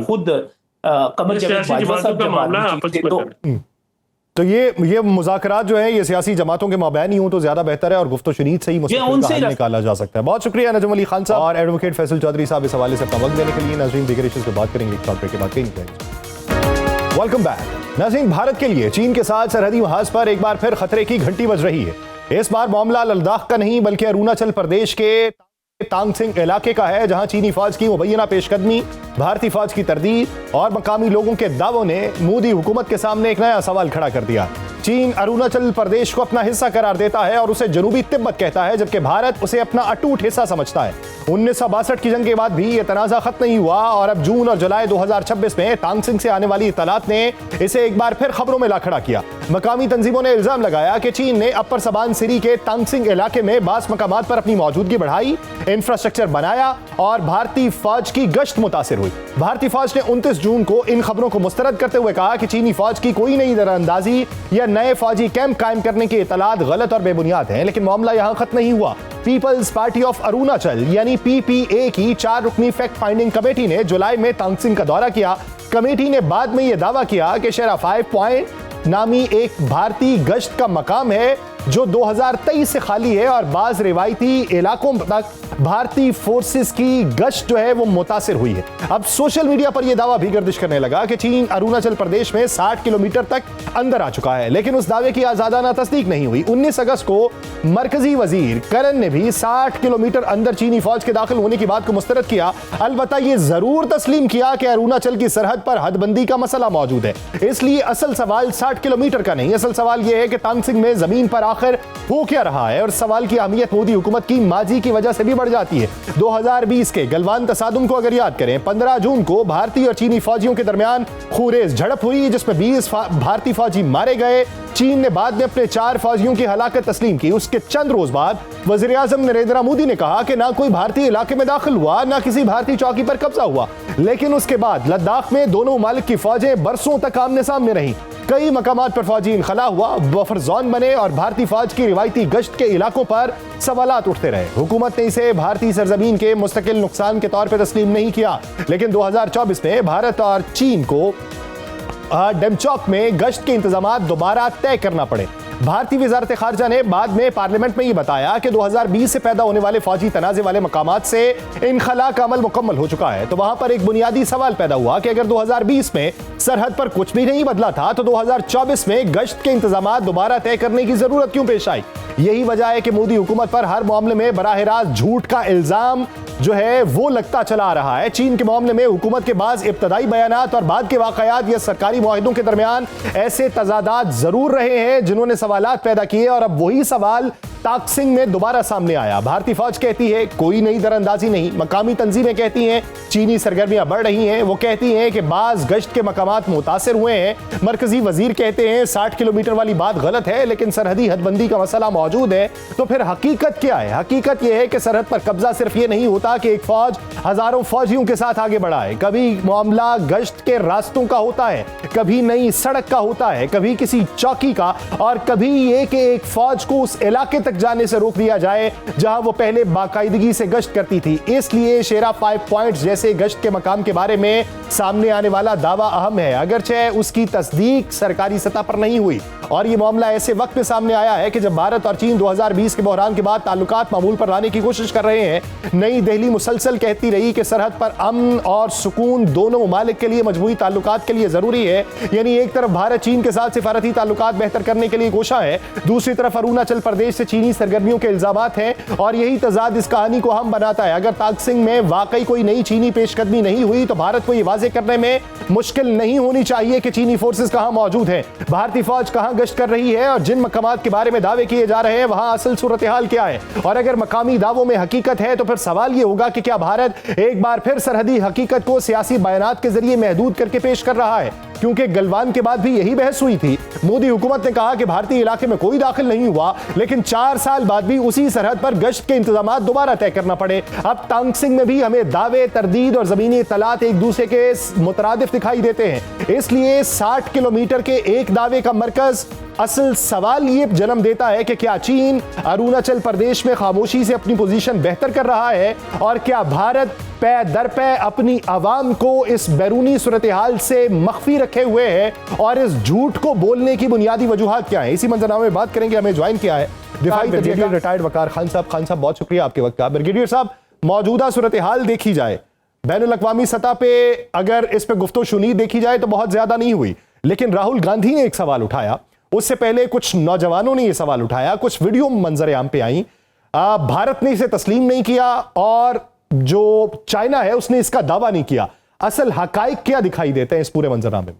खुद कमर जावेद बाजवा साहब तो ये मुज़ाकरात जो है ये सियासी जमातों के माबैन ही हो तो ज्यादा बेहतर है, और गुफ्तो शुनीद से ही मुस्तकिल निकाला जा सकता है। बहुत शुक्रिया नजम अली खान साहब और एडवोकेट फैसल चौधरी साहब इस हवाले से अपना वक्त देने के लिए। नाज़रीन, दीगर इश्यूज़ पे बात करेंगे शॉर्ट ब्रेक के बाद। Welcome back. नाज़रीन, भारत के लिए चीन के साथ सरहदी महाज पर एक बार फिर खतरे की घंटी बज रही है। इस बार मामला लद्दाख का नहीं बल्कि अरुणाचल प्रदेश के तांगसिंग इलाके का है, जहां चीनी फौज की मुबैना पेशकदमी, भारतीय फौज की तरदीद और मकामी लोगों के दावों ने मोदी हुकूमत के सामने एक नया सवाल खड़ा कर दिया। चीन अरुणाचल प्रदेश को अपना हिस्सा करार देता है और उसे जनूबी तिब्बत कहता है, जबकि भारत उसे अपना अटूट हिस्सा समझता है। 1962 की जंग के बाद भी यह तनाजा खत्म नहीं हुआ और अब जून और जुलाई 2026 में तांगसिंग से आने वाली इत्तलात ने इसे एक बार फिर खबरों में ला खड़ा किया। मकामी तंजीमों ने इल्जाम लगाया कि चीन ने अपर सबानसिरी के तांगसिंग इलाके में बास मकामात पर अपनी मौजूदगी बढ़ाई, इंफ्रास्ट्रक्चर बनाया और भारतीय फौज की गश्त मुतासिर हुई। भारतीय फौज ने 29 जून को इन खबरों को मुस्तरद करते हुए कहा कि चीनी फौज की कोई नई दरअंदाजी या नए फौजी कैंप कायम करने की इत्तलात गलत और बेबुनियाद है। लेकिन मामला यहां खत्म नहीं हुआ। पीपल्स पार्टी ऑफ अरुणाचल यानी पीपीए की 4 रुकनी फैक्ट फाइंडिंग कमेटी ने जुलाई में तांगसिंग का दौरा किया। कमेटी ने बाद में यह दावा किया कि शेरा 5 पॉइंट नामी एक भारतीय गश्त का मकाम है जो 2023 से खाली है और बाज रिवायती इलाकों तक भारतीय फोर्सेस की गश्त जो है वो मुतासिर हुई है। अब सोशल मीडिया पर यह दावा भी गर्दिश करने लगा कि चीन अरुणाचल प्रदेश में 60 किलोमीटर तक अंदर आ चुका है, लेकिन उस दावे की आजादाना तस्दीक नहीं हुई। 19 अगस्त को मरकजी वजीर करन ने भी 60 किलोमीटर अंदर चीनी फौज के दाखिल होने की बात को मुस्तरद किया। अलबत्ता यह जरूर तस्लीम किया कि अरुणाचल की सरहद पर हदबंदी का मसला मौजूद है। इसलिए असल सवाल 60 किलोमीटर का नहीं, असल सवाल यह है कि तांगसिंग में जमीन पर आखिर हो क्या रहा है। और सवाल की अहमियत मोदी हुकूमत की माजी की वजह से भी बढ़ जाती है। 2020 के गलवान तसादुम को अगर याद करें, 15 जून को भारतीय और चीनी फौजियों के दरमियान खूरेज झड़प हुई जिसमें 20 भारतीय फौजी मारे गए। चीन ने बाद में अपने 4 फौजियों की हलाकत तस्लीम की। उसके चंद रोज बाद वजीर आजम नरेंद्र मोदी ने कहा कि ना कोई भारतीय इलाके में दाखिल हुआ, ना किसी भारतीय चौकी पर कब्जा हुआ। लेकिन उसके बाद लद्दाख में दोनों ममालिक की फौजें बरसों तक आमने सामने रहीं। कई मकामात पर फौजी इनखला हुआ, बफर जोन बने और भारतीय फौज की रिवायती गश्त के इलाकों पर सवालात उठते रहे। हुकूमत ने इसे भारतीय सरजमीन के मुस्तकिल नुकसान के तौर पर तस्लीम नहीं किया। लेकिन 2024 में भारत और चीन को डेमचौक में गश्त के इंतजामात दोबारा तय करना पड़े। भारतीय वजारत खारजा ने बाद में पार्लियामेंट में यह बताया कि 2020 से पैदा होने वाले फौजी तनाजे वाले मकामात से इनखला का अमल मुकम्मल हो चुका है। तो वहां पर एक बुनियादी सवाल पैदा हुआ कि अगर 2020 में सरहद पर कुछ भी नहीं बदला था तो 2024 में गश्त के इंतजामात दोबारा तय करने की जरूरत क्यों पेश आई। यही वजह है कि मोदी हुकूमत पर हर मामले में बराह रास्त झूठ का इल्जाम जो है वो लगता चला आ रहा है। चीन के मामले में हुकूमत के बाद इब्तदाई बयानात और बाद के वाकयात या सरकारी मुआहिदों के दरमियान ऐसे तजादात जरूर रहे हैं जिन्होंने सवालात पैदा किए और अब वही सवाल तांगसिंग में दोबारा सामने आया। भारतीय फौज कहती है कोई नई दरअंदाजी नहीं, मकामी तंजीमें कहती हैं चीनी सरगर्मियां बढ़ रही हैं, वो कहती हैं कि बाज गश्त के मकामात मुतासिर हुए हैं। मरकजी वजीर कहते हैं 60 किलोमीटर वाली बात गलत है, लेकिन सरहदी हदबंदी का मसला मौजूद है। तो फिर हकीकत क्या है? हकीकत यह है कि सरहद पर कब्जा सिर्फ ये नहीं होता कि एक फौज हजारों फौजियों के साथ आगे बढ़ा है। कभी मामला गश्त के रास्तों का होता है, कभी नई सड़क का होता है, कभी किसी चौकी का, और कभी ये कि एक फौज को उस इलाके तक जाने से रोक दिया जाए जहां वो पहले बाकायदगी से गश्त करती थी। इसलिए शेरा 5 पॉइंट्स जैसे गश्त के मकाम के बारे में सामने आने वाला दावा अहम है, अगरचे उसकी तस्दीक सरकारी सतह पर नहीं हुई। और ये मामला ऐसे वक्त में सामने आया है कि जब भारत और चीन 2020 के बहरान के बाद ताल्लुकात मामूल पर लाने की कोशिश कर रहे हैं। नई दिल्ली मुसलसल कहती रही कि सरहद पर अमन और सुकून दोनों ममालिक के लिए मजबूरी ताल्लुकात के लिए जरूरी है। यानी एक तरफ भारत चीन के साथ सिफारती ताल्लुकात बेहतर करने के लिए कोशा है, दूसरी तरफ अरुणाचल प्रदेश से चीनी सरगर्मियों के इल्जामात हैं और यही तजाद इस कहानी को हम बनाता है। अगर तांगसिंग में वाकई कोई नई चीनी पेशकदमी नहीं हुई तो भारत को यह वाजे करने में मुश्किल नहीं होनी चाहिए कि चीनी फोर्सेस कहां मौजूद हैं, भारतीय फौज कहां गश्त कर रही है और जिन मकामात के बारे में दावे किए जा रहे हैं वहां असल सूरत हाल क्या है। और अगर मकामी दावों में हकीकत है तो फिर सवाल यह होगा कि क्या भारत एक बार फिर सरहदी हकीकत को सियासी बयानात के जरिए महदूद करके पेश कर रहा है, क्योंकि गलवान के बाद भी यही बहस हुई थी। मोदी हुकूमत ने कहा कि भारतीय इलाके में कोई दाखिल नहीं हुआ, लेकिन 4 साल बाद भी उसी सरहद पर गश्त के इंतजामात दोबारा तय करना पड़े। अब तांगसिंग में भी हमें दावे, तरदीद और जमीनी इत्तलात एक दूसरे के मुतरादिफ दिखाई देते हैं। इसलिए 60 किलोमीटर के एक दावे का मरकज असल सवाल ये जन्म देता है कि क्या चीन अरुणाचल प्रदेश में खामोशी से अपनी पोजीशन बेहतर कर रहा है और क्या भारत पै दर पै अपनी आवाम को इस बैरूनी सूरत हाल से मख्फी रखे हुए है और इस झूठ को बोलने की बुनियादी वजूहात क्या है। इसी मंजरनामे में बात करेंगे। हमें ज्वाइन किया है दिफाई ब्रिगेडियर रिटायर्ड वकार खान साहब। खान साहब बहुत शुक्रिया आपके वक्त का। ब्रिगेडियर साहब, मौजूदा सूरत हाल देखी जाए, बैनुल अक़वामी सतह पे अगर इस पे गुफ्तगू शुनीद देखी जाए तो बहुत ज्यादा नहीं हुई, लेकिन राहुल गांधी ने एक सवाल उठाया, उससे पहले कुछ नौजवानों ने यह सवाल उठाया, कुछ वीडियो मंजर आम पे आई, भारत ने इसे तस्लीम नहीं किया और जो चाइना है उसने इसका दावा नहीं किया। असल हकाइक क्या दिखाई देते हैं इस पूरे मंजरनामे में?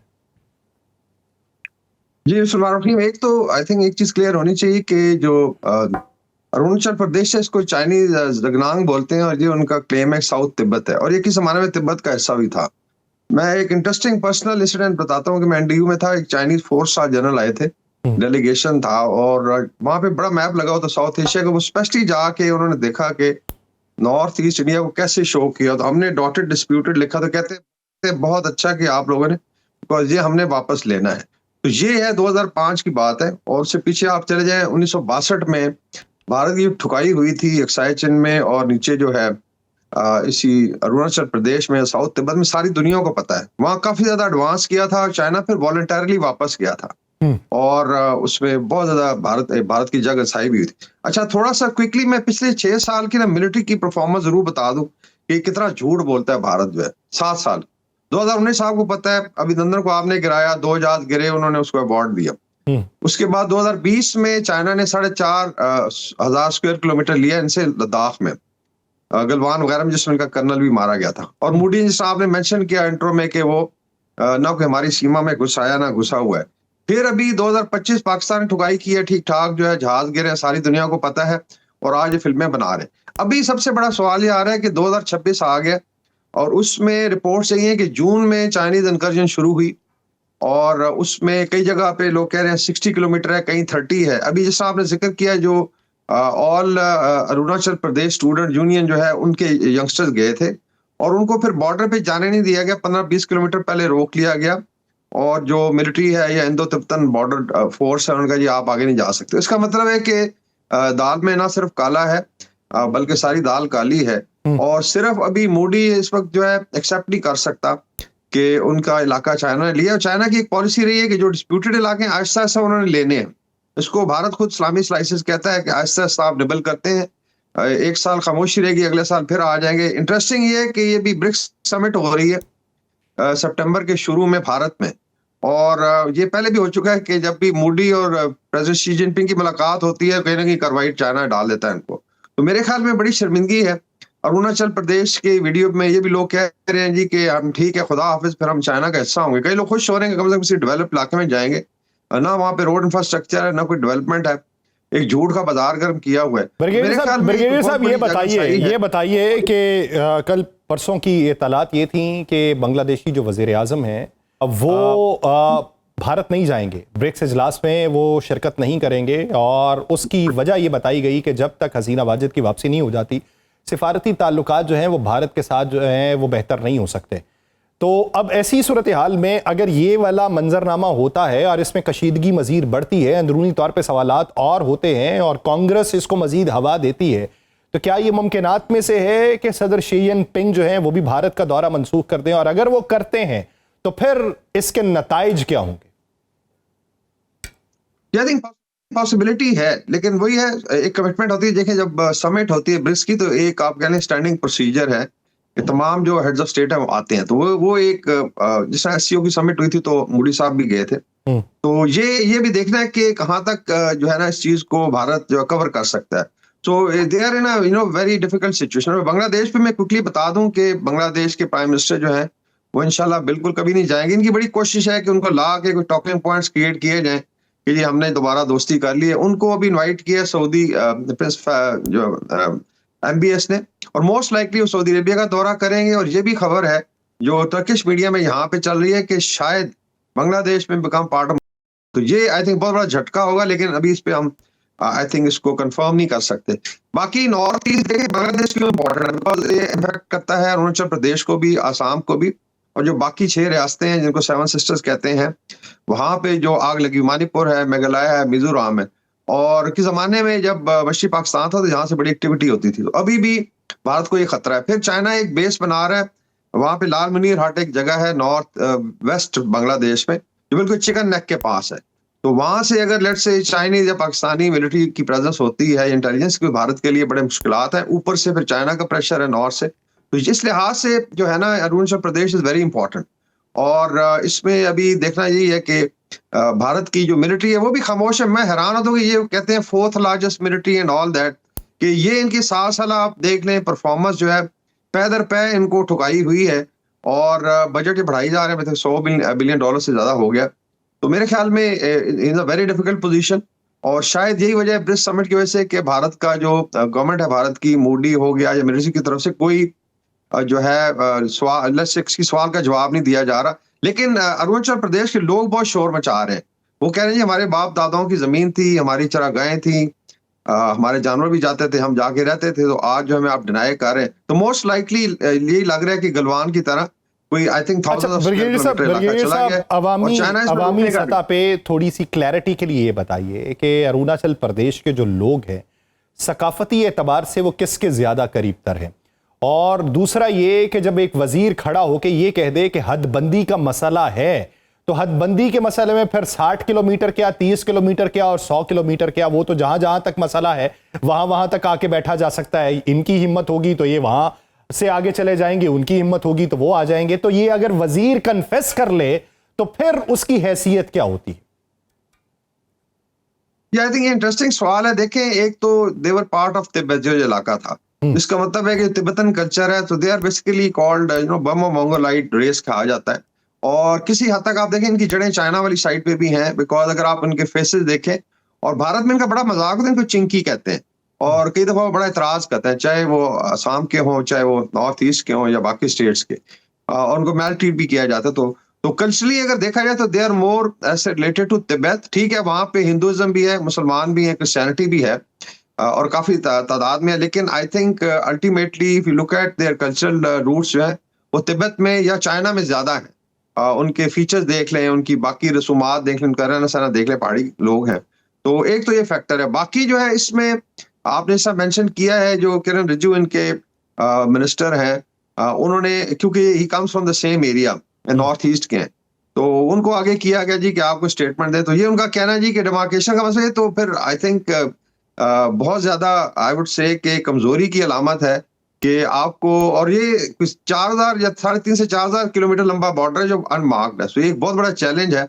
जी, सलमान एक तो आई थिंक एक चीज क्लियर होनी चाहिए कि जो अरुणाचल प्रदेश है इसको चाइनीज जगनांग बोलते हैं, और ये उनका क्लेम है साउथ तिब्बत है, और ये किस जमाने में तिब्बत का हिस्सा भी था। मैं एक इंटरेस्टिंग पर्सनल इंसिडेंट बताता हूँ कि मैं एनडीयू में था, एक चाइनीज 4 स्टार जनरल आए थे, डेलीगेशन था, और वहां पे बड़ा मैप लगा हुआ था साउथ एशिया का। वो स्पेशली जाके उन्होंने देखा कि नॉर्थ ईस्ट इंडिया को कैसे शो किया, तो हमने डॉटेड डिस्प्यूटेड लिखा, तो कहते बहुत अच्छा कि आप लोगों ने, बिकॉज ये हमने वापस लेना है। तो ये है 2005 की बात है, और उससे पीछे आप चले जाएं 1962 में भारत की ठुकाई हुई थी अक्साई चिन में, और नीचे जो है इसी अरुणाचल प्रदेश में, साउथ तिब्बत में, सारी दुनिया को पता है वहां काफी ज्यादा एडवांस किया था। चाइना फिर वॉलंटरली वापस गया था, और उसमें बहुत ज्यादा भारत की जगह साई भी हुई थी। अच्छा, थोड़ा सा क्विकली मैं पिछले 6 साल की ना मिलिट्री की परफॉर्मेंस जरूर बता दूं कि कितना झूठ बोलता है भारत जो है। 7 साल 2019 आपको पता है अभिनंदन को आपने गिराया, 2 जहाज गिरे, उन्होंने उसको अवार्ड दिया। उसके बाद 2020 में चाइना ने 4,500 स्क्वायर किलोमीटर लिया इनसे लद्दाख में, गलवान वगैरह में, जिसमें इनका कर्नल भी मारा गया था। और मूडी साहब ने मेंशन किया इंट्रो में कि वो ना कोई हमारी सीमा में घुसाया ना घुसा हुआ है। फिर अभी 2025 पाकिस्तान ने ठुकाई की है, ठीक ठाक जो है जहाज गिरे, सारी दुनिया को पता है, और आज ये फिल्में बना रहे हैं। अभी सबसे बड़ा सवाल ये आ रहा है कि 2026 आ गया, और उसमें रिपोर्ट्स यही है कि जून में चाइनीज इनकर्जन शुरू हुई, और उसमें कई जगह पे लोग कह रहे हैं 60 किलोमीटर है, कहीं 30 है। अभी जैसा आपने जिक्र किया, जो all Arunachal Pradesh student union जो है, उनके यंगस्टर्स गए थे, और उनको फिर बॉर्डर पे जाने नहीं दिया गया, 15-20 किलोमीटर पहले रोक लिया गया, और जो मिलिट्री है या इंडो तिब्बतन बॉर्डर फोर्स है, उनका जी आप आगे नहीं जा सकते। इसका मतलब है कि दाल में ना सिर्फ काला है, बल्कि सारी दाल काली है, और सिर्फ अभी मोदी इस वक्त जो है एक्सेप्ट नहीं कर सकता कि उनका इलाका चाइना ने लिया। चाइना की एक पॉलिसी रही है कि जो डिस्प्यूटेड इलाके आहिस्ता आहिस्ता उन्होंने लेने हैं। इसको भारत खुद इस्लामी स्लाइसेस कहता है कि आहिस्ता आहिस्ता आप निबल करते हैं। 1 साल खामोशी रहेगी, अगले साल फिर आ जाएंगे। इंटरेस्टिंग ये है कि ये भी ब्रिक्स समिट हो रही है सितंबर के शुरू में भारत में, और ये पहले भी हो चुका है कि जब भी मोदी और प्रेसिडेंट शी जिनपिंग की मुलाकात होती है, कहीं ना कहीं कार्रवाई चाइना डाल देता है इनको। तो मेरे ख्याल में बड़ी शर्मिंदगी है। अरुणाचल प्रदेश के वीडियो में ये भी लोग कह रहे हैं जी कि हम ठीक है, खुदा हाफिज, फिर हम चाइना का हिस्सा होंगे। कई लोग खुश हो रहे हैं कि कम से कम किसी डेवलप इलाके में जाएंगे, ना वहाँ पे रोड इंफ्रास्ट्रक्चर है, ना कोई डेवलपमेंट है, एक झूठ का बाजार गर्म किया हुआ है। ब्रिगेडियर साहब ये बताइए कि कल परसों की इत्तलात ये थी कि बांग्लादेशी जो वजीर आजम है वो भारत नहीं जाएंगे, ब्रिक्स इजलास में वो शिरकत नहीं करेंगे, और उसकी वजह ये बताई गई कि जब तक हसीना वाजिद की वापसी नहीं हो जाती, सिफारती ताल्लुकात जो हैं वो भारत के साथ जो हैं वो बेहतर नहीं हो सकते। तो अब ऐसी सूरत हाल में अगर ये वाला मंजरनामा होता है और इसमें कशीदगी मजीद बढ़ती है, अंदरूनी तौर पे सवालात और होते हैं, और कांग्रेस इसको मजीद हवा देती है, तो क्या ये मुमकिनात में से है कि सदर शी जिनपिंग जो हैं वो भी भारत का दौरा मनसूख कर दें, और अगर वो करते हैं तो फिर इसके नताइज क्या होंगे? आई थिंक पॉसिबिलिटी है, लेकिन वही है, एक कमिटमेंट होती है। देखें, जब समिट होती है ब्रिक्स की, तो एक आप कह लें स्टैंडिंग प्रोसीजर है कि तमाम जो हेड्स ऑफ स्टेट है वो आते हैं। तो वो एक जिस तरह एससीओ की समिट हुई थी तो मोदी साहब भी गए थे। तो ये भी देखना है कि कहाँ तक जो है ना इस चीज को भारत जो कवर कर सकता है। So they are in a very difficult situation. Bangladesh पे मैं क्विकली बता दूं कि बांग्लादेश के प्राइम मिनिस्टर जो है वो इंशाल्लाह बिल्कुल कभी नहीं जाएंगे। इनकी बड़ी कोशिश है कि उनको ला के कोई टॉकिंग पॉइंट्स क्रिएट किए जाएं कि जी हमने दोबारा दोस्ती कर ली है। उनको अभी इनवाइट किया सऊदी प्रिंस जो MBS ने, और मोस्ट लाइकली वो सऊदी अरेबिया का दौरा करेंगे। और ये भी खबर है जो टर्किश मीडिया में यहाँ पे चल रही है कि शायद बांग्लादेश में बिकम पार्ट ऑफ, तो ये आई थिंक बहुत बड़ा झटका होगा, लेकिन अभी इस पे हम आई थिंक इसको कंफर्म नहीं कर सकते। बाकी नॉर्थ ईस्ट देखिए बांग्लादेश क्यों इम्पोर्टेंट है, बिकॉज ये इम्पैक्ट करता है अरुणाचल प्रदेश को भी, आसाम को भी, और जो बाकी 6 रियासतें हैं जिनको 7 सिस्टर्स कहते हैं, वहां पे जो आग लगी, मणिपुर है, मेघालय है, मिजोरम है। और के जमाने में जब पश्चिमी पाकिस्तान था तो यहाँ से बड़ी एक्टिविटी होती थी, तो अभी भी भारत को ये खतरा है। फिर चाइना एक बेस बना रहा है वहां पे, लाल मुनीर हाट एक जगह है नॉर्थ वेस्ट बांग्लादेश में, जो बिल्कुल चिकन नेक के पास है। तो वहां से अगर लेट्स से चाइनीज या पाकिस्तानी मिलिट्री की प्रेजेंस होती है, इंटेलिजेंस की, भारत के लिए बड़े मुश्किलात है। ऊपर से फिर चाइना का प्रेशर है नॉर्थ से, तो इस लिहाज से जो है ना Arunachal Pradesh is very important. और इसमें अभी देखना यही है कि भारत की जो मिलिट्री है वो भी खामोश है। मैं हैरान होता हूँ कि ये कहते हैं 4th largest military and all that, कि ये इनकी 7 साल आप देख लें परफॉर्मेंस जो है पै दर पै इनको ठुकाई हुई है, और बजट बढ़ाई जा रहे हैं, मतलब $100 बिलियन से ज्यादा हो गया। तो मेरे ख्याल में इन अ वेरी डिफिकल्ट पोजीशन, और शायद यही वजह है ब्रिक्स समिट की वजह से कि भारत का जो गवर्नमेंट है, भारत की मोदी हो गया या मिनिस्ट्री की तरफ से कोई जो है सवाल का जवाब नहीं दिया जा रहा। लेकिन अरुणाचल प्रदेश के लोग बहुत शोर मचा रहे हैं। वो कह रहे हैं हमारे बाप दादाओं की जमीन थी, हमारी चरागाहें थी, हमारे जानवर भी जाते थे, हम जाके रहते थे, तो आज जो हमें आप डिनाई कर रहे हैं। तो मोस्ट लाइकली यही लग रहा है कि गलवान की तरह कोई आई थिंक ब्रिगेडियर साहब अवामी सतह पे थोड़ी सी क्लैरिटी के लिए ये बताइए कि अरुणाचल प्रदेश के जो लोग हैं सकाफती एतबार से वो किसके ज्यादा करीब तर हैं, और दूसरा ये कि जब एक वजीर खड़ा होकर ये कह दे कि हदबंदी का मसला है, तो हदबंदी के मसले में फिर 60 किलोमीटर क्या, 30 किलोमीटर क्या और 100 किलोमीटर क्या, वो तो जहां जहां तक मसला है वहां तक आके बैठा जा सकता है। इनकी हिम्मत होगी तो ये वहां से आगे चले जाएंगे, उनकी हिम्मत होगी तो वो आ जाएंगे। तो ये अगर वजीर कन्फेस कर ले तो फिर उसकी हैसियत क्या होती है? आई थिंक इंटरेस्टिंग सवाल है। देखें, एक तो देवर पार्ट ऑफ तिब्बत जो इलाका था, इसका मतलब है कि तिब्बतन कल्चर है, तो they are basically called Burma Mongoloid race कहा जाता है। और किसी हद तक आप देखें इनकी जड़ें चाइना वाली साइड पे भी हैं, बिकॉज अगर आप उनके फेसेस देखें, और भारत में इनका बड़ा मजाक होता है, इनको चिंकी कहते हैं, और कई दफा वो बड़ा इतराज करते हैं, चाहे वो असम के हों, चाहे वो नॉर्थ ईस्ट के हों या बाकी स्टेट्स के, और उनको मैल ट्रीट भी किया जाता है। तो कल्चरली अगर देखा जाए तो दे आर मोर ऐसे रिलेटेड टू तिब्बत। ठीक है, वहां पे हिंदुइज्म भी है, मुसलमान भी है, क्रिश्चियनिटी भी है, और काफी तादाद में है। लेकिन I think ultimately if you look at their cultural roots जो है वो तिब्बत में या चाइना में ज्यादा है। उनके फीचर्स देख लें, उनकी बाकी रसूमात देख लें, उनका रहना सहना देख लें, पहाड़ी लोग हैं। तो एक तो ये फैक्टर है। बाकी जो है इसमें आपने सब मेंशन किया है, जो किरण रिजिजू इनके मिनिस्टर हैं, उन्होंने, क्योंकि he comes from the same area, north east के हैं, तो उनको आगे किया गया जी कि आपको स्टेटमेंट दें। तो ये उनका कहना है जी कि डिमार्केशन का मसला है, तो फिर आई थिंक बहुत ज्यादा आई वुड से कि कमजोरी की अलामत है कि आपको, और ये कुछ 4000 या 3.5 से 4000 किलोमीटर लंबा बॉर्डर है जो अनमार्क्ड है। तो ये एक बहुत बड़ा चैलेंज है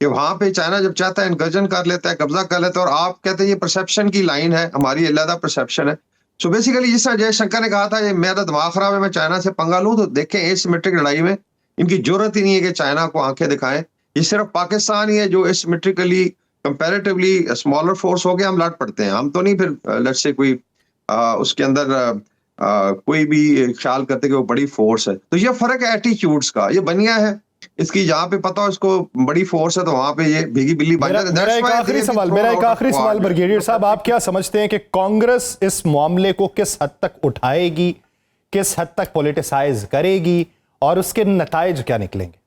कि वहां पे चाइना जब चाहता है इनकर्जन कर लेता है, कब्जा कर लेता है, और आप कहते हैं ये परसेप्शन की लाइन है, हमारी अलग परसेप्शन है। सो बेसिकली जिस तरह जयशंकर ने कहा था ये मेरा दिमाग खराब है, मैं चाइना से पंगा लूं, तो देखें एसिमेट्रिक लड़ाई में इनकी जरूरत ही नहीं है कि चाइना को आंखें दिखाएं। ये सिर्फ पाकिस्तान ही है जो एसिमेट्रिकली कंपैरेटिवली स्मॉलर फोर्स हो गया, हम लड़ पड़ते हैं। हम तो नहीं फिर लेट्स से कोई उसके अंदर कोई भी ख्याल करते कि वो बड़ी फोर्स है। तो ये फर्क है एटीट्यूड्स का। ये बनिया है इसकी, जहां पे पता हो इसको बड़ी फोर्स है, तो वहां पे ये भीगी बिल्ली बन जाती है। मेरा एक आखिरी सवाल ब्रिगेडियर साहब, आप क्या समझते हैं कि कांग्रेस इस मामले को किस हद तक उठाएगी, किस हद तक पॉलिटिसाइज करेगी, और उसके नताइज क्या निकलेंगे?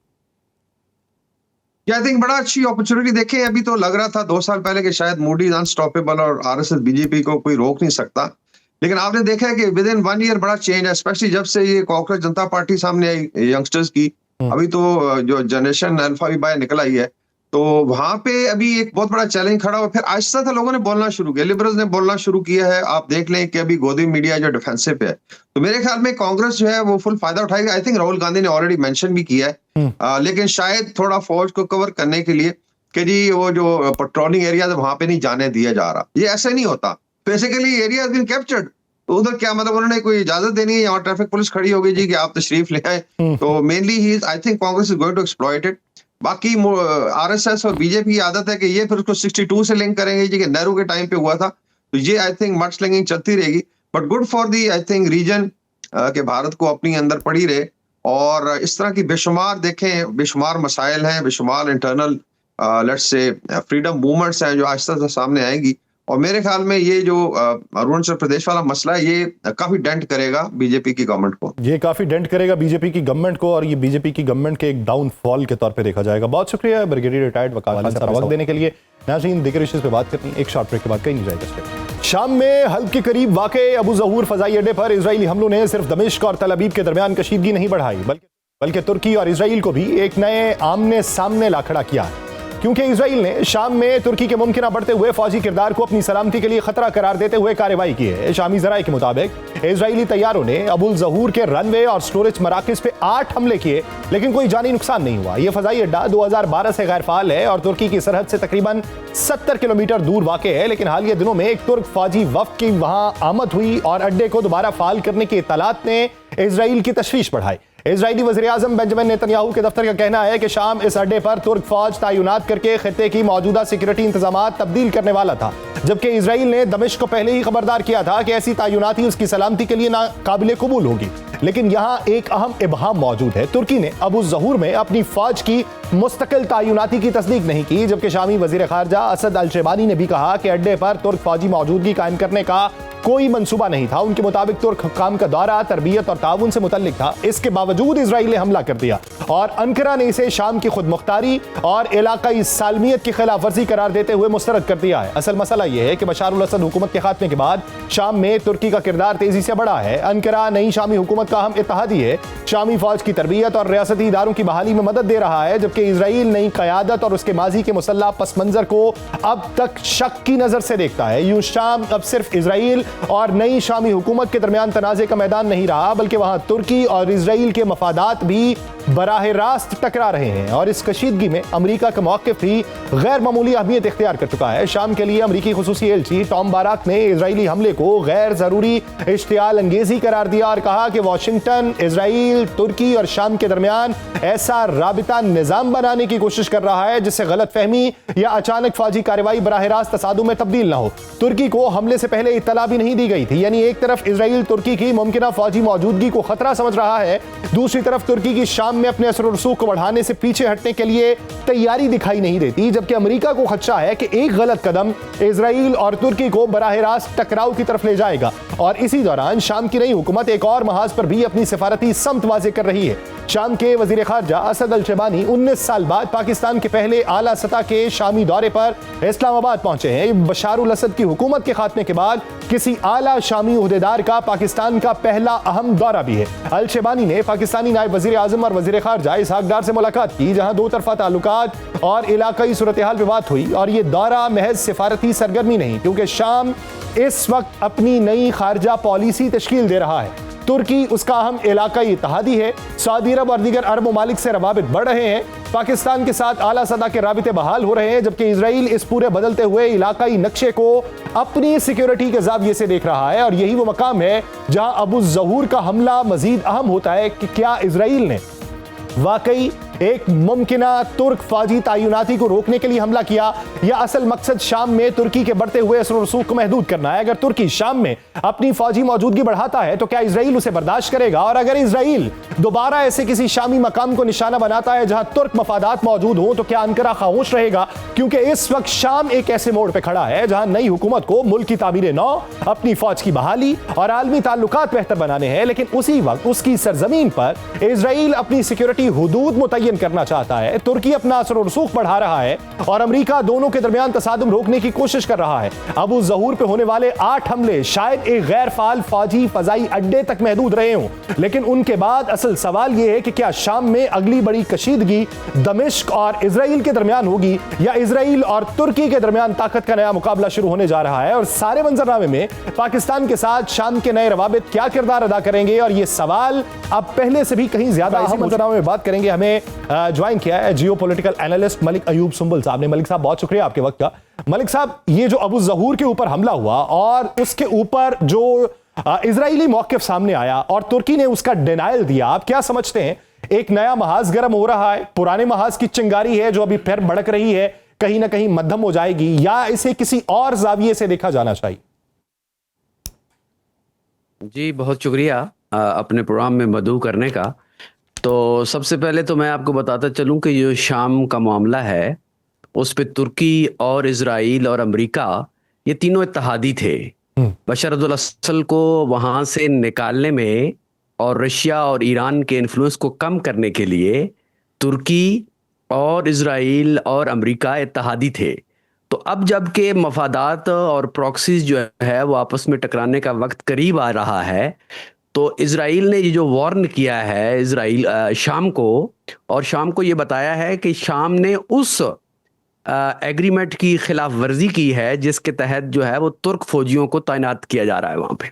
आई थिंक बड़ा अच्छी अपॉर्चुनिटी। देखें, अभी तो लग रहा था 2 साल पहले कि शायद मोदी इज अनस्टॉपेबल और आरएसएस बीजेपी को कोई रोक नहीं सकता, लेकिन आपने देखा है कि विद इन 1 ईयर बड़ा चेंज है, स्पेशली जब से ये कॉकरोच जनता पार्टी सामने आई यंगस्टर्स की। अभी तो जो जनरेशन अल्फा भी बाहर निकल आई है, तो वहां पे अभी एक बहुत बड़ा चैलेंज खड़ा हुआ। फिर आहिस्ता था लोगों ने बोलना शुरू किया, लिबरल्स ने बोलना शुरू किया है। आप देख लें कि अभी गोदी मीडिया जो डिफेंसिव है, तो मेरे ख्याल में कांग्रेस जो है वो फुल फायदा उठाएगी। आई थिंक राहुल गांधी ने ऑलरेडी मेंशन भी किया है, लेकिन शायद थोड़ा फौज को कवर करने के लिए कि जी वो जो पेट्रोलिंग एरिया वहां पे नहीं जाने दिया जा रहा। ये ऐसे नहीं होता, basically area has been captured, तो उधर क्या मतलब उन्होंने कोई इजाजत देनी है, यहाँ ट्रैफिक पुलिस खड़ी होगी जी कि आप तशरीफ ले आए। तो मेनली ही I think Congress is going to exploit it. बाकी आरएसएस और बीजेपी की आदत है कि ये फिर उसको 62 से लिंक करेंगे जी कि नेहरू के टाइम पे हुआ था, तो ये आई थिंक मड स्लिंगिंग चलती रहेगी। But good for the I think reason के भारत को अपनी अंदर पड़ी रहे, और इस तरह की बेशुमार देखें, बेशुमार मसाइल हैं, बेशुमार internal let's say freedom movements हैं जो आहिस्ता आहिस्ता सामने आएंगी। और मेरे ख्याल में ये जो अरुणाचल प्रदेश वाला मसला है, ये काफी डेंट करेगा बीजेपी की गवर्नमेंट को। ये काफी डेंट करेगा बीजेपी की गवर्नमेंट को, और ये बीजेपी की गवर्नमेंट के एक डाउनफॉल के तौर पे देखा जाएगा। बहुत शुक्रिया ब्रिगेडियर रिटायर्ड वकाल खान साहब वक्त देने के लिए। नाज़रीन, दीगर इश्यूज़ पे बात करनी, एक शॉर्ट ब्रेक के बाद कहीं नहीं जाएगा। शाम में हल्ब के करीब वाक़े अबू ज़हूर फ़ज़ाई अड्डे पर इजरायली हमलों ने सिर्फ दमिश्क और तल अबीब के दरमियान कशीदगी नहीं बढ़ाई, बल्कि तुर्की और इसराइल को भी एक नए आमने सामने ला खड़ा किया, क्योंकि इसराइल ने शाम में तुर्की के मुमकिन बढ़ते हुए फौजी किरदार को अपनी सलामती के लिए खतरा करार देते हुए कार्रवाई की है। शामी जराये के मुताबिक इसराइली तैयारों ने अबुल ज़हूर के रनवे और स्टोरेज मराकज़ पे 8 हमले किए, लेकिन कोई जानी नुकसान नहीं हुआ। यह फजाई अड्डा 2012 से गैर फाल है और तुर्की की सरहद से तकरीबन 70 किलोमीटर दूर वाक़ है, लेकिन हालिया दिनों में एक तुर्क फौजी वफ़द की वहां आमद हुई और अड्डे को दोबारा फाल करने की इत्तलात ने इसराइल की तशवीश बढ़ाई। इजरायली वज़ीर-ए-आज़म बेंजामिन नेतन्याहू के दफ्तर का कहना है कि शाम इस अड्डे पर तुर्क फौज तैनात करके खित्ते की मौजूदा सिक्योरिटी इंतजामात तब्दील करने वाला था, जबकि इजराइल ने दमिश्क को पहले ही खबरदार किया था कि ऐसी तैनाती उसकी सलामती के लिए नाकाबिले कबूल होगी। लेकिन यहां एक अहम इबहाम मौजूद है। तुर्की ने अबू ज़हूर में अपनी फौज की मुस्तकिल तैनाती की तस्दीक नहीं की, जबकि शामी वजीर खारजा असद अल शेबानी ने भी कहा कि अड्डे पर तुर्क फौजी मौजूदगी कायम करने का कोई मंसूबा नहीं था। उनके मुताबिक तुर्क हुक्काम का दौरा तरबियत और ताउन से मुतल्लिक था। इसके बावजूद इजराइल ने हमला कर दिया और अंकारा ने इसे शाम की खुद मुख्तारी और इलाकाई सालमियत की खिलाफ वर्जी करार देते हुए मुस्तरद कर दिया है। असल मसला यह है कि बशार अल असद हुकूमत के खात्मे के बाद शाम में तुर्की का किरदार तेजी से बढ़ा है। अंकारा नई शामी हुकूमत का अहम इत्तेहादी है, शामी फौज की तरबियत और रियासती इदारों की बहाली में मदद दे रहा है, जबकि इजराइल नई क़यादत और उसके माजी के मुसल्लह पस मंजर को अब तक शक की नजर से देखता है। यूं शाम अब सिर्फ इजराइल और नई शामी हुकूमत के दरमियान तनाज़े का मैदान नहीं रहा, बल्कि वहां तुर्की और इजराइल के मफादात भी बराह रास्त टकरा रहे हैं और इस कशीदगी में अमरीका का मौक़िफ़ भी गैर मामूली अहमियत इख्तियार कर चुका है। शाम के लिए अमरीकी खुसूसी एलची टॉम बाराक ने इजरायली हमले को गैर जरूरी इश्तियाल अंगेजी करार दिया और कहा कि वाशिंगटन इजराइल, तुर्की और शाम के दरमियान ऐसा राबिता निज़ाम बनाने की कोशिश कर रहा है जिससे गलत फहमी या अचानक फौजी कार्रवाई बराह रास्त तसादुम में तब्दील ना हो। तुर्की को हमले से पहले इत्तला भी नहीं दी गई थी, यानी एक तरफ इजराइल तुर्की की मुमकिना फौजी मौजूदगी को खतरा समझ रहा है, दूसरी तरफ तुर्की की शाम में अपने असर और रसूख को बढ़ाने से पीछे हटने के लिए तैयारी दिखाई नहीं देती, जबकि अमेरिका को खदशा है कि एक गलत कदम इजराइल और तुर्की को बराह रास्त टकराव की तरफ ले जाएगा। और इसी दौरान शाम की नई हुकूमत एक और महाज पर भी अपनी सिफारती समत वाज़े कर रही है। शाम के वजीर खारजा असद अल शेबानी 19 साल बाद पाकिस्तान के पहले आला सतह के शामी दौरे पर इस्लामाबाद पहुंचे हैं। बशार अल असद की हुकूमत के खात्मे के बाद किसी आला शामी उहदेदार का पाकिस्तान का पहला अहम दौरा भी है। अल शेबानी ने पाकिस्तानी नायब वजीर आजम और वजीर खारजा इसहाक डार से मुलाकात की, जहां दो तरफा ताल्लुकात और इलाकाई सूरत हाल पे बात हुई। और यह दौरा महज सिफारती सरगर्मी नहीं, क्योंकि शाम इस वक्त अपनी नई खारजा पॉलिसी तश्कील दे रहा है। तुर्की उसका अहम इलाकाई इत्तेहादी है, सऊदी अरब और दीगर अरब ममालिक से रवाबित बढ़ रहे हैं, पाकिस्तान के साथ आला सतह के राबिते बहाल हो रहे हैं, जबकि इजराइल इस पूरे बदलते हुए इलाकाई नक्शे को अपनी सिक्योरिटी के जाविये से देख रहा है। और यही वो मकाम है जहां अबू ज़हूर का हमला मजीद अहम होता है कि क्या इजराइल ने वाकई एक मुमकिना तुर्क फौजी तैनाती को रोकने के लिए हमला किया, या असल मकसद शाम में तुर्की के बढ़ते हुए असर और रसूख को महदूद करना है। अगर तुर्की शाम में अपनी फौजी मौजूदगी बढ़ाता है तो क्या इजराइल उसे बर्दाश्त करेगा? और अगर इजराइल दोबारा ऐसे किसी शामी मकाम को निशाना बनाता है जहां तुर्क मफादात मौजूद हो, तो क्या अंकारा खामोश रहेगा? क्योंकि इस वक्त शाम एक ऐसे मोड़ पर खड़ा है जहां नई हुकूमत को मुल्क की तामीर नौ, अपनी फौज की बहाली और आलमी ताल्लुकात बेहतर बनाने हैं, लेकिन उसी वक्त उसकी सरजमीन पर इजराइल अपनी सिक्योरिटी हुदूद मुतय्यन करना चाहता है, तुर्की अपना असर और रसूख बढ़ा रहा है और अमेरिका दोनों के दरमियान तसादुम रोकने की कोशिश कर रहा है। अबू ज़हूर पे होने वाले 8 हमले शायद एक गैर फाल फौजी फजाई अड्डे तक महदूद रहे हों, लेकिन उनके बाद असल सवाल यह है कि क्या शाम में अगली बड़ी कशीदगी दमिश्क और इजराइल के दरमियान होगी, या इजराइल और तुर्की के दरमियान ताकत का नया मुकाबला शुरू होने जा रहा है। और सारे मंजरनामे में पाकिस्तान के साथ शाम के नए रवाबित क्या किरदार अदा करेंगे, और यह सवाल अब पहले से भी कहीं ज्यादा इसी मंजरनामे में बात करेंगे। हमें ज्वाइन किया है जियो पॉलिटिकल एनालिस्ट मलिक अयूब सुंबुल साहब ने। मलिक साहब, बहुत शुक्रिया आपके वक्त का। मलिक साहब, ये जो अबू ज़हूर के ऊपर हमला हुआ और उसके ऊपर जो इजरायली मौक़िफ़ सामने आया और तुर्की ने उसका डिनायल दिया, आप क्या समझते हैं? एक नया महाज गर्म हो रहा है, पुराने महाज की चिंगारी है जो अभी फिर भड़क रही है, कहीं ना कहीं मध्यम हो जाएगी, या इसे किसी और जाविये से देखा जाना चाहिए? जी, बहुत शुक्रिया अपने प्रोग्राम में मदऊ करने का। तो सबसे पहले तो मैं आपको बताता चलूं कि जो शाम का मामला है उस पे तुर्की और इजराइल और अमेरिका ये तीनों इत्तेहादी थे। बशर अल असद को वहाँ से निकालने में और रशिया और ईरान के इन्फ्लुएंस को कम करने के लिए तुर्की और इजराइल और अमेरिका इत्तेहादी थे। तो अब जब के मफादात और प्रॉक्सीज जो है वो आपस में टकराने का वक्त करीब आ रहा है, तो इजराइल ने ये जो वार्न किया है इजराइल शाम को, और शाम को ये बताया है कि शाम ने उस एग्रीमेंट की खिलाफ वर्जी की है जिसके तहत जो है वो तुर्क फौजियों को तैनात किया जा रहा है वहाँ पे।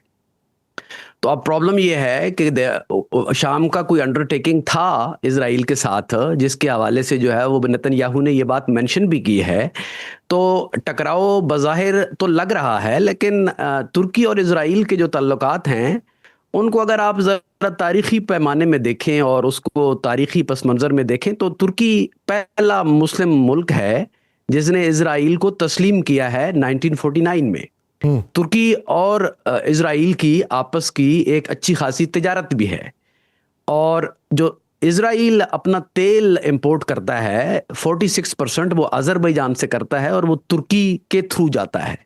तो अब प्रॉब्लम ये है कि शाम का कोई अंडरटेकिंग था इजराइल के साथ जिसके हवाले से जो है वो नेतन्याहू ने ये बात मेंशन भी की है। तो टकराव बज़ाहिर तो लग रहा है, लेकिन तुर्की और इजराइल के जो ताल्लुकात हैं उनको अगर आप ज़रा तारीखी पैमाने में देखें और उसको तारीखी पस मंज़र में देखें तो तुर्की पहला मुस्लिम मुल्क है जिसने इज़राइल को तस्लीम किया है 1949 में। तुर्की और इज़राइल की आपस की एक अच्छी खासी तिजारत भी है, और जो इज़राइल अपना तेल इंपोर्ट करता है 46% वो अज़रबैजान से करता है और वो तुर्की के थ्रू जाता है।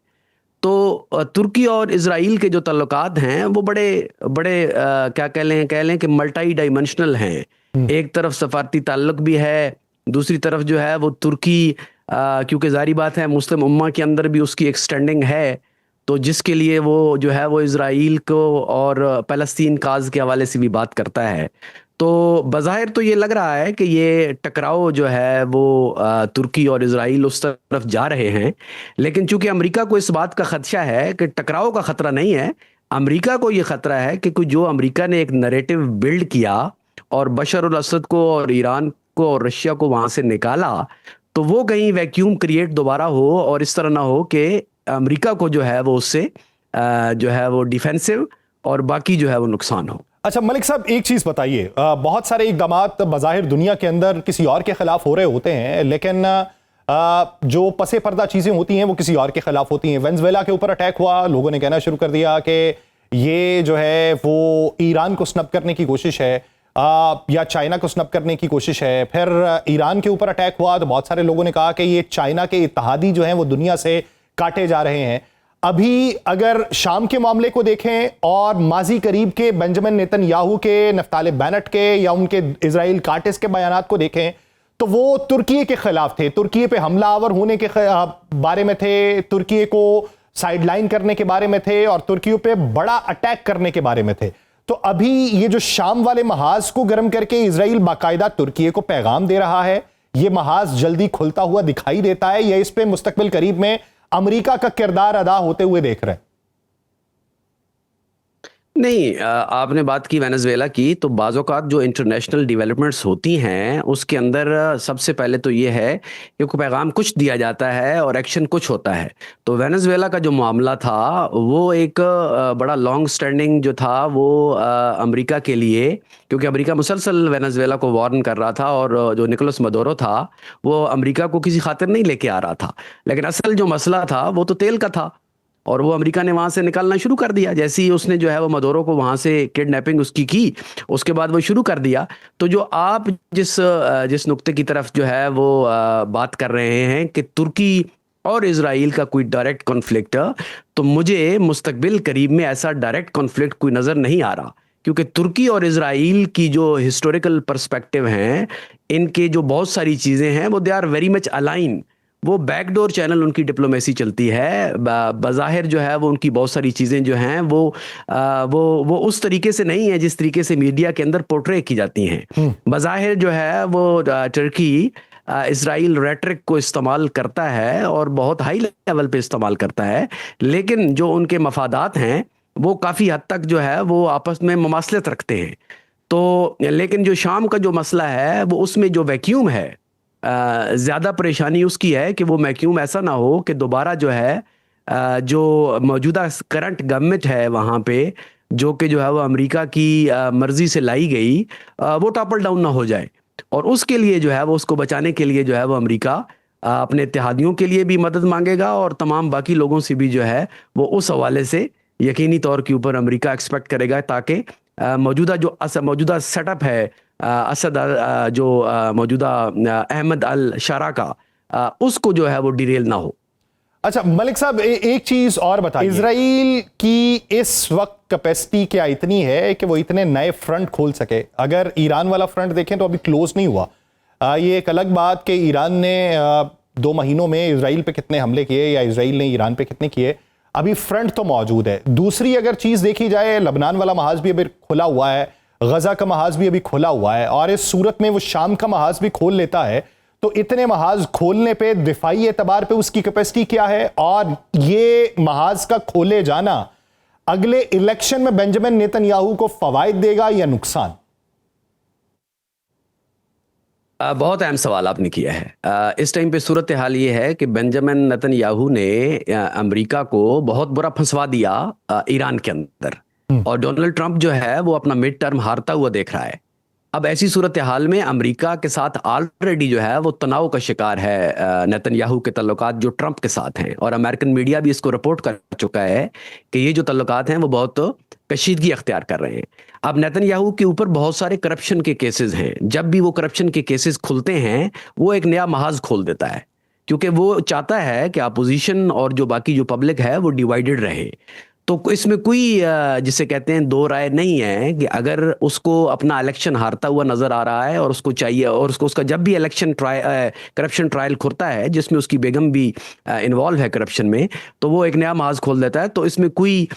तो तुर्की और इज़राइल के जो ताल्लुकात हैं वो बड़े बड़े क्या कह लें कि मल्टी डायमेंशनल हैं। एक तरफ सफारती ताल्लुक भी है, दूसरी तरफ जो है वो तुर्की क्योंकि ज़ाहिर बात है मुस्लिम उम्मा के अंदर भी उसकी एक स्टैंडिंग है, तो जिसके लिए वो जो है वो इज़राइल को और फ़लस्तीन काज़ के हवाले से भी बात करता है। तो बज़ाहिर तो ये लग रहा है कि ये टकराव जो है वो तुर्की और इज़राइल उस तरफ जा रहे हैं, लेकिन चूंकि अमेरिका को इस बात का खदशा है कि टकराव का ख़तरा नहीं है, अमेरिका को ये ख़तरा है कि जो अमेरिका ने एक नैरेटिव बिल्ड किया और बशर अल असद को और ईरान को और रशिया को वहाँ से निकाला, तो वो कहीं वैक्यूम क्रिएट दोबारा हो और इस तरह ना हो कि अमेरिका को जो है वो उससे जो है वो डिफेंसिव और बाकी जो है वो नुकसान हो। अच्छा मलिक साहब, एक चीज बताइए, बहुत सारे इकदामात बज़ाहिर दुनिया के अंदर किसी और के खिलाफ हो रहे होते हैं, लेकिन जो पसे पर्दा चीजें होती हैं वो किसी और के खिलाफ होती हैं। वेनेजुएला के ऊपर अटैक हुआ, लोगों ने कहना शुरू कर दिया कि ये जो है वो ईरान को स्नब करने की कोशिश है या चाइना को स्नब करने की कोशिश है। फिर ईरान के ऊपर अटैक हुआ तो बहुत सारे लोगों ने कहा कि ये चाइना के इत्तेहादी जो हैं वो दुनिया से काटे जा रहे हैं। अभी अगर शाम के मामले को देखें और माजी करीब के बेंजामिन नेतन्याहू के, नफ्ताली बेनेट के या उनके इजराइल कार्टिस के बयानात को देखें तो वो तुर्की के खिलाफ थे, तुर्की पे हमलावर होने के बारे में थे, तुर्की को साइडलाइन करने के बारे में थे और तुर्की पे बड़ा अटैक करने के बारे में थे। तो अभी ये जो शाम वाले महाज को गर्म करके इजराइल बाकायदा तुर्की को पैगाम दे रहा है, ये महाज जल्दी खुलता हुआ दिखाई देता है या इस पे मुस्तकबिल करीब में अमेरिका का किरदार अदा होते हुए देख रहे हैं? नहीं, आपने बात की वेनेजुएला की, तो बाज़-औक़ात जो इंटरनेशनल डेवलपमेंट्स होती हैं उसके अंदर सबसे पहले तो ये है कि कोई पैगाम कुछ दिया जाता है और एक्शन कुछ होता है। तो वेनेजुएला का जो मामला था वो एक बड़ा लॉन्ग स्टैंडिंग जो था वो अमेरिका के लिए, क्योंकि अमेरिका मुसलसल वेनेजुएला को वार्न कर रहा था और जो निकोलस मदुरो था वो अमेरिका को किसी खातिर नहीं लेके आ रहा था, लेकिन असल जो मसला था वो तो तेल का था और वो अमेरिका ने वहाँ से निकालना शुरू कर दिया। जैसे ही उसने जो है वो मदुरो को वहाँ से किडनैपिंग उसकी की, उसके बाद वो शुरू कर दिया। तो जो आप जिस नुक्ते की तरफ जो है वो बात कर रहे हैं कि तुर्की और इजराइल का कोई डायरेक्ट कॉन्फ्लिक्ट, तो मुझे मुस्तकबिल करीब में ऐसा डायरेक्ट कॉन्फ्लिक्ट कोई नज़र नहीं आ रहा, क्योंकि तुर्की और इजराइल की जो हिस्टोरिकल पर्सपेक्टिव हैं, इनके जो बहुत सारी चीज़ें हैं वो they are very much align. वो बैकडोर चैनल उनकी डिप्लोमेसी चलती है, बज़ाहिर जो है वो उनकी बहुत सारी चीज़ें जो हैं वो उस तरीके से नहीं है जिस तरीके से मीडिया के अंदर पोर्ट्रे की जाती हैं। बज़ाहिर जो है वो टर्की इजराइल रेटरिक को इस्तेमाल करता है और बहुत हाई लेवल पे इस्तेमाल करता है, लेकिन जो उनके मफादात हैं वो काफ़ी हद तक जो है वो आपस में ममासलत रखते हैं। तो लेकिन जो शाम का जो मसला है वो उसमें जो वैक्यूम है, ज़्यादा परेशानी उसकी है कि वो वैक्यूम ऐसा ना हो कि दोबारा जो है जो मौजूदा करंट गवर्नमेंट है वहाँ पे, जो कि जो है वो अमेरिका की मर्ज़ी से लाई गई, वो टॉपल डाउन ना हो जाए। और उसके लिए जो है वो उसको बचाने के लिए जो है वो अमेरिका अपने इत्तेहादियों के लिए भी मदद मांगेगा और तमाम बाकी लोगों से भी जो है वो उस हवाले से यकीनी तौर के ऊपर अमेरिका एक्सपेक्ट करेगा ताकि मौजूदा सेटअप है असद जो मौजूदा अहमद अल शारा का, उसको जो है वो डिरेल ना हो। अच्छा मलिक साहब, एक चीज और बताइए, इजराइल की इस वक्त कैपेसिटी क्या इतनी है कि वो इतने नए फ्रंट खोल सके? अगर ईरान वाला फ्रंट देखें तो अभी क्लोज नहीं हुआ। ये एक अलग बात कि ईरान ने 2 महीनों में इजराइल पे कितने हमले किए या इजराइल ने ईरान पे कितने किए, अभी फ्रंट तो मौजूद है। दूसरी अगर चीज देखी जाए, लबनान वाला महाज भी अभी खुला हुआ है, गजा का महाज भी अभी खुला हुआ है, और इस सूरत में वो शाम का महाज भी खोल लेता है, तो इतने महाज खोलने पे दिफाई एतबार पे उसकी कैपेसिटी क्या है? और ये महाज का खोले जाना अगले इलेक्शन में बेंजामिन नेतन्याहू को फवायद देगा या नुकसान? बहुत अहम सवाल आपने किया है। इस टाइम पे सूरत हाल ये है कि बेंजामिन नेतन्याहू ने अमेरिका को बहुत बुरा फंसवा दिया ईरान के अंदर। और डोनाल्ड ट्रंप जो है वो अपना मिड टर्म हारता हुआ देख रहा है। अब ऐसी सूरत हाल में अमेरिका के साथ ऑलरेडी जो है वो तनाव का शिकार है नेतन्याहू के तल्लुकात जो ट्रंप के साथ हैं, और अमेरिकन मीडिया भी इसको रिपोर्ट कर चुका है कि ये जो तल्लुकात हैं वो बहुत कशीदगी अख्तियार कर रहे हैं। अब नेतन्याहू के ऊपर बहुत सारे करप्शन के केसेस हैं। जब भी वो करप्शन के केसेस खुलते हैं वो एक नया महाज खोल देता है, क्योंकि वो चाहता है कि अपोजिशन और जो बाकी जो पब्लिक है वो डिवाइडेड रहे। तो इसमें कोई जिसे कहते हैं दो राय नहीं है कि अगर उसको अपना इलेक्शन हारता हुआ नजर आ रहा है और उसको चाहिए, और उसका जब भी इलेक्शन करप्शन ट्रायल खुलता है जिसमें उसकी बेगम भी इन्वॉल्व है करप्शन में, तो वो एक नया महाज खोल देता है। तो इसमें कोई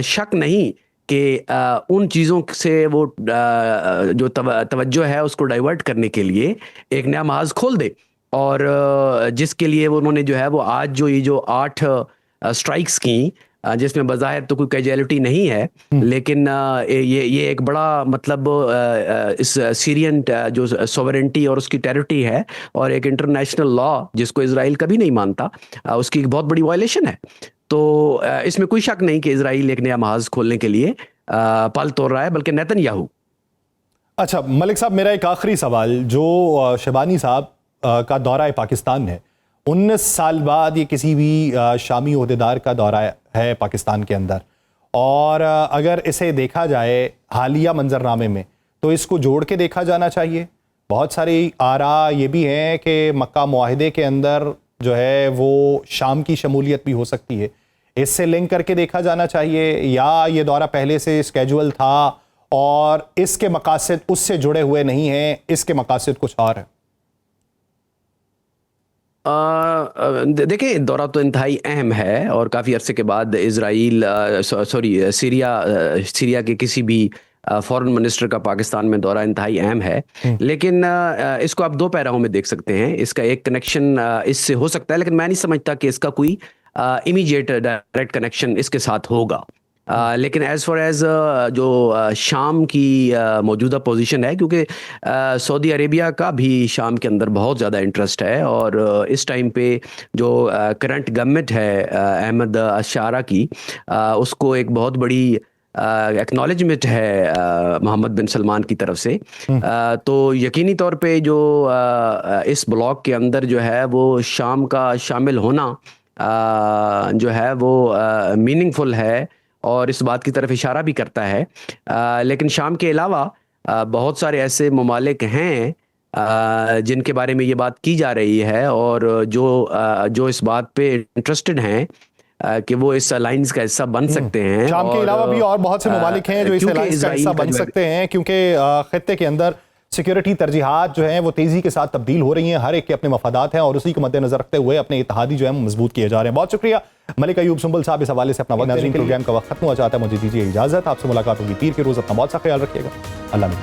शक नहीं कि उन चीज़ों से वो जो तवज्जो है उसको डाइवर्ट करने के लिए एक नया महाज खोल दे। और जिसके लिए उन्होंने जो है वो आज जो ये जो 8 स्ट्राइक्स की, जिसमें बज़ाहिर तो कोई कैजुअलिटी नहीं है, लेकिन ये एक बड़ा मतलब इस सीरियन जो सॉवरेंटी और उसकी टेरिटरी है और एक इंटरनेशनल लॉ जिसको इजराइल कभी नहीं मानता, उसकी एक बहुत बड़ी वायलेशन है। तो इसमें कोई शक नहीं कि इजराइल एक नया महाज खोलने के लिए पल तोड़ रहा है, बल्कि नेतन्याहू। अच्छा मलिक साहब, मेरा एक आखिरी सवाल, जो शबानी साहब का दौरा है पाकिस्तान है, 19 साल बाद ये किसी भी शामी ओहदेदार का दौरा है पाकिस्तान के अंदर, और अगर इसे देखा जाए हालिया मंजरनामे में तो इसको जोड़ के देखा जाना चाहिए। बहुत सारी आरा ये भी हैं कि मक्का मुआहिदे के अंदर जो है वो शाम की शमूलियत भी हो सकती है, इससे लिंक करके देखा जाना चाहिए, या ये दौरा पहले से स्केजुअल था और इसके मकासद उससे जुड़े हुए नहीं हैं, इसके मकासद कुछ और है? देखिए, दौरा तो इंतहाई अहम है और काफ़ी अरसे के बाद इजराइल सीरिया के किसी भी फॉरेन मिनिस्टर का पाकिस्तान में दौरा इंतहाई अहम है। लेकिन इसको आप 2 पैराहों में देख सकते हैं। इसका एक कनेक्शन इससे हो सकता है, लेकिन मैं नहीं समझता कि इसका कोई इमीडिएट डायरेक्ट कनेक्शन इसके साथ होगा। लेकिन एज़ फार एज़ जो शाम की मौजूदा पोजीशन है, क्योंकि सऊदी अरेबिया का भी शाम के अंदर बहुत ज़्यादा इंटरेस्ट है, और इस टाइम पे जो करंट गवर्नमेंट है अहमद अशारा की, उसको एक बहुत बड़ी एक्नॉलेजमेंट है मोहम्मद बिन सलमान की तरफ से। तो यकीनी तौर पे जो इस ब्लॉक के अंदर जो है वो शाम का शामिल होना जो है वो मीनिंगफुल है और इस बात की तरफ इशारा भी करता है। लेकिन शाम के अलावा बहुत सारे ऐसे ममालिक हैं जिनके बारे में ये बात की जा रही है, और जो इस बात पे इंटरेस्टेड हैं कि वो इस अलायंस का हिस्सा बन सकते हैं। शाम के अलावा भी और बहुत से ममालिक हैं जो इस अलायंस का हिस्सा बन सकते हैं, क्योंकि खित्ते के अंदर सिक्योरिटी तरजीहात जो हैं वो तेजी के साथ तब्दील हो रही हैं, हर एक के अपने मफादात हैं और उसी को मद्देनजर रखते हुए अपने इत्तेहादी जो है मजबूत किए जा रहे हैं। बहुत शुक्रिया मलिक अयूब सुंबुल साहब इस हवाले से अपना वक्त देने के लिए। प्रोग्राम का वक्त खत्म हुआ चाहता है, मुझे दीजिए इजाजत। आपसे मुलाकात होगी पीर के रोज। अपना बहुत सा ख्याल रखिएगा। अल्लाह ने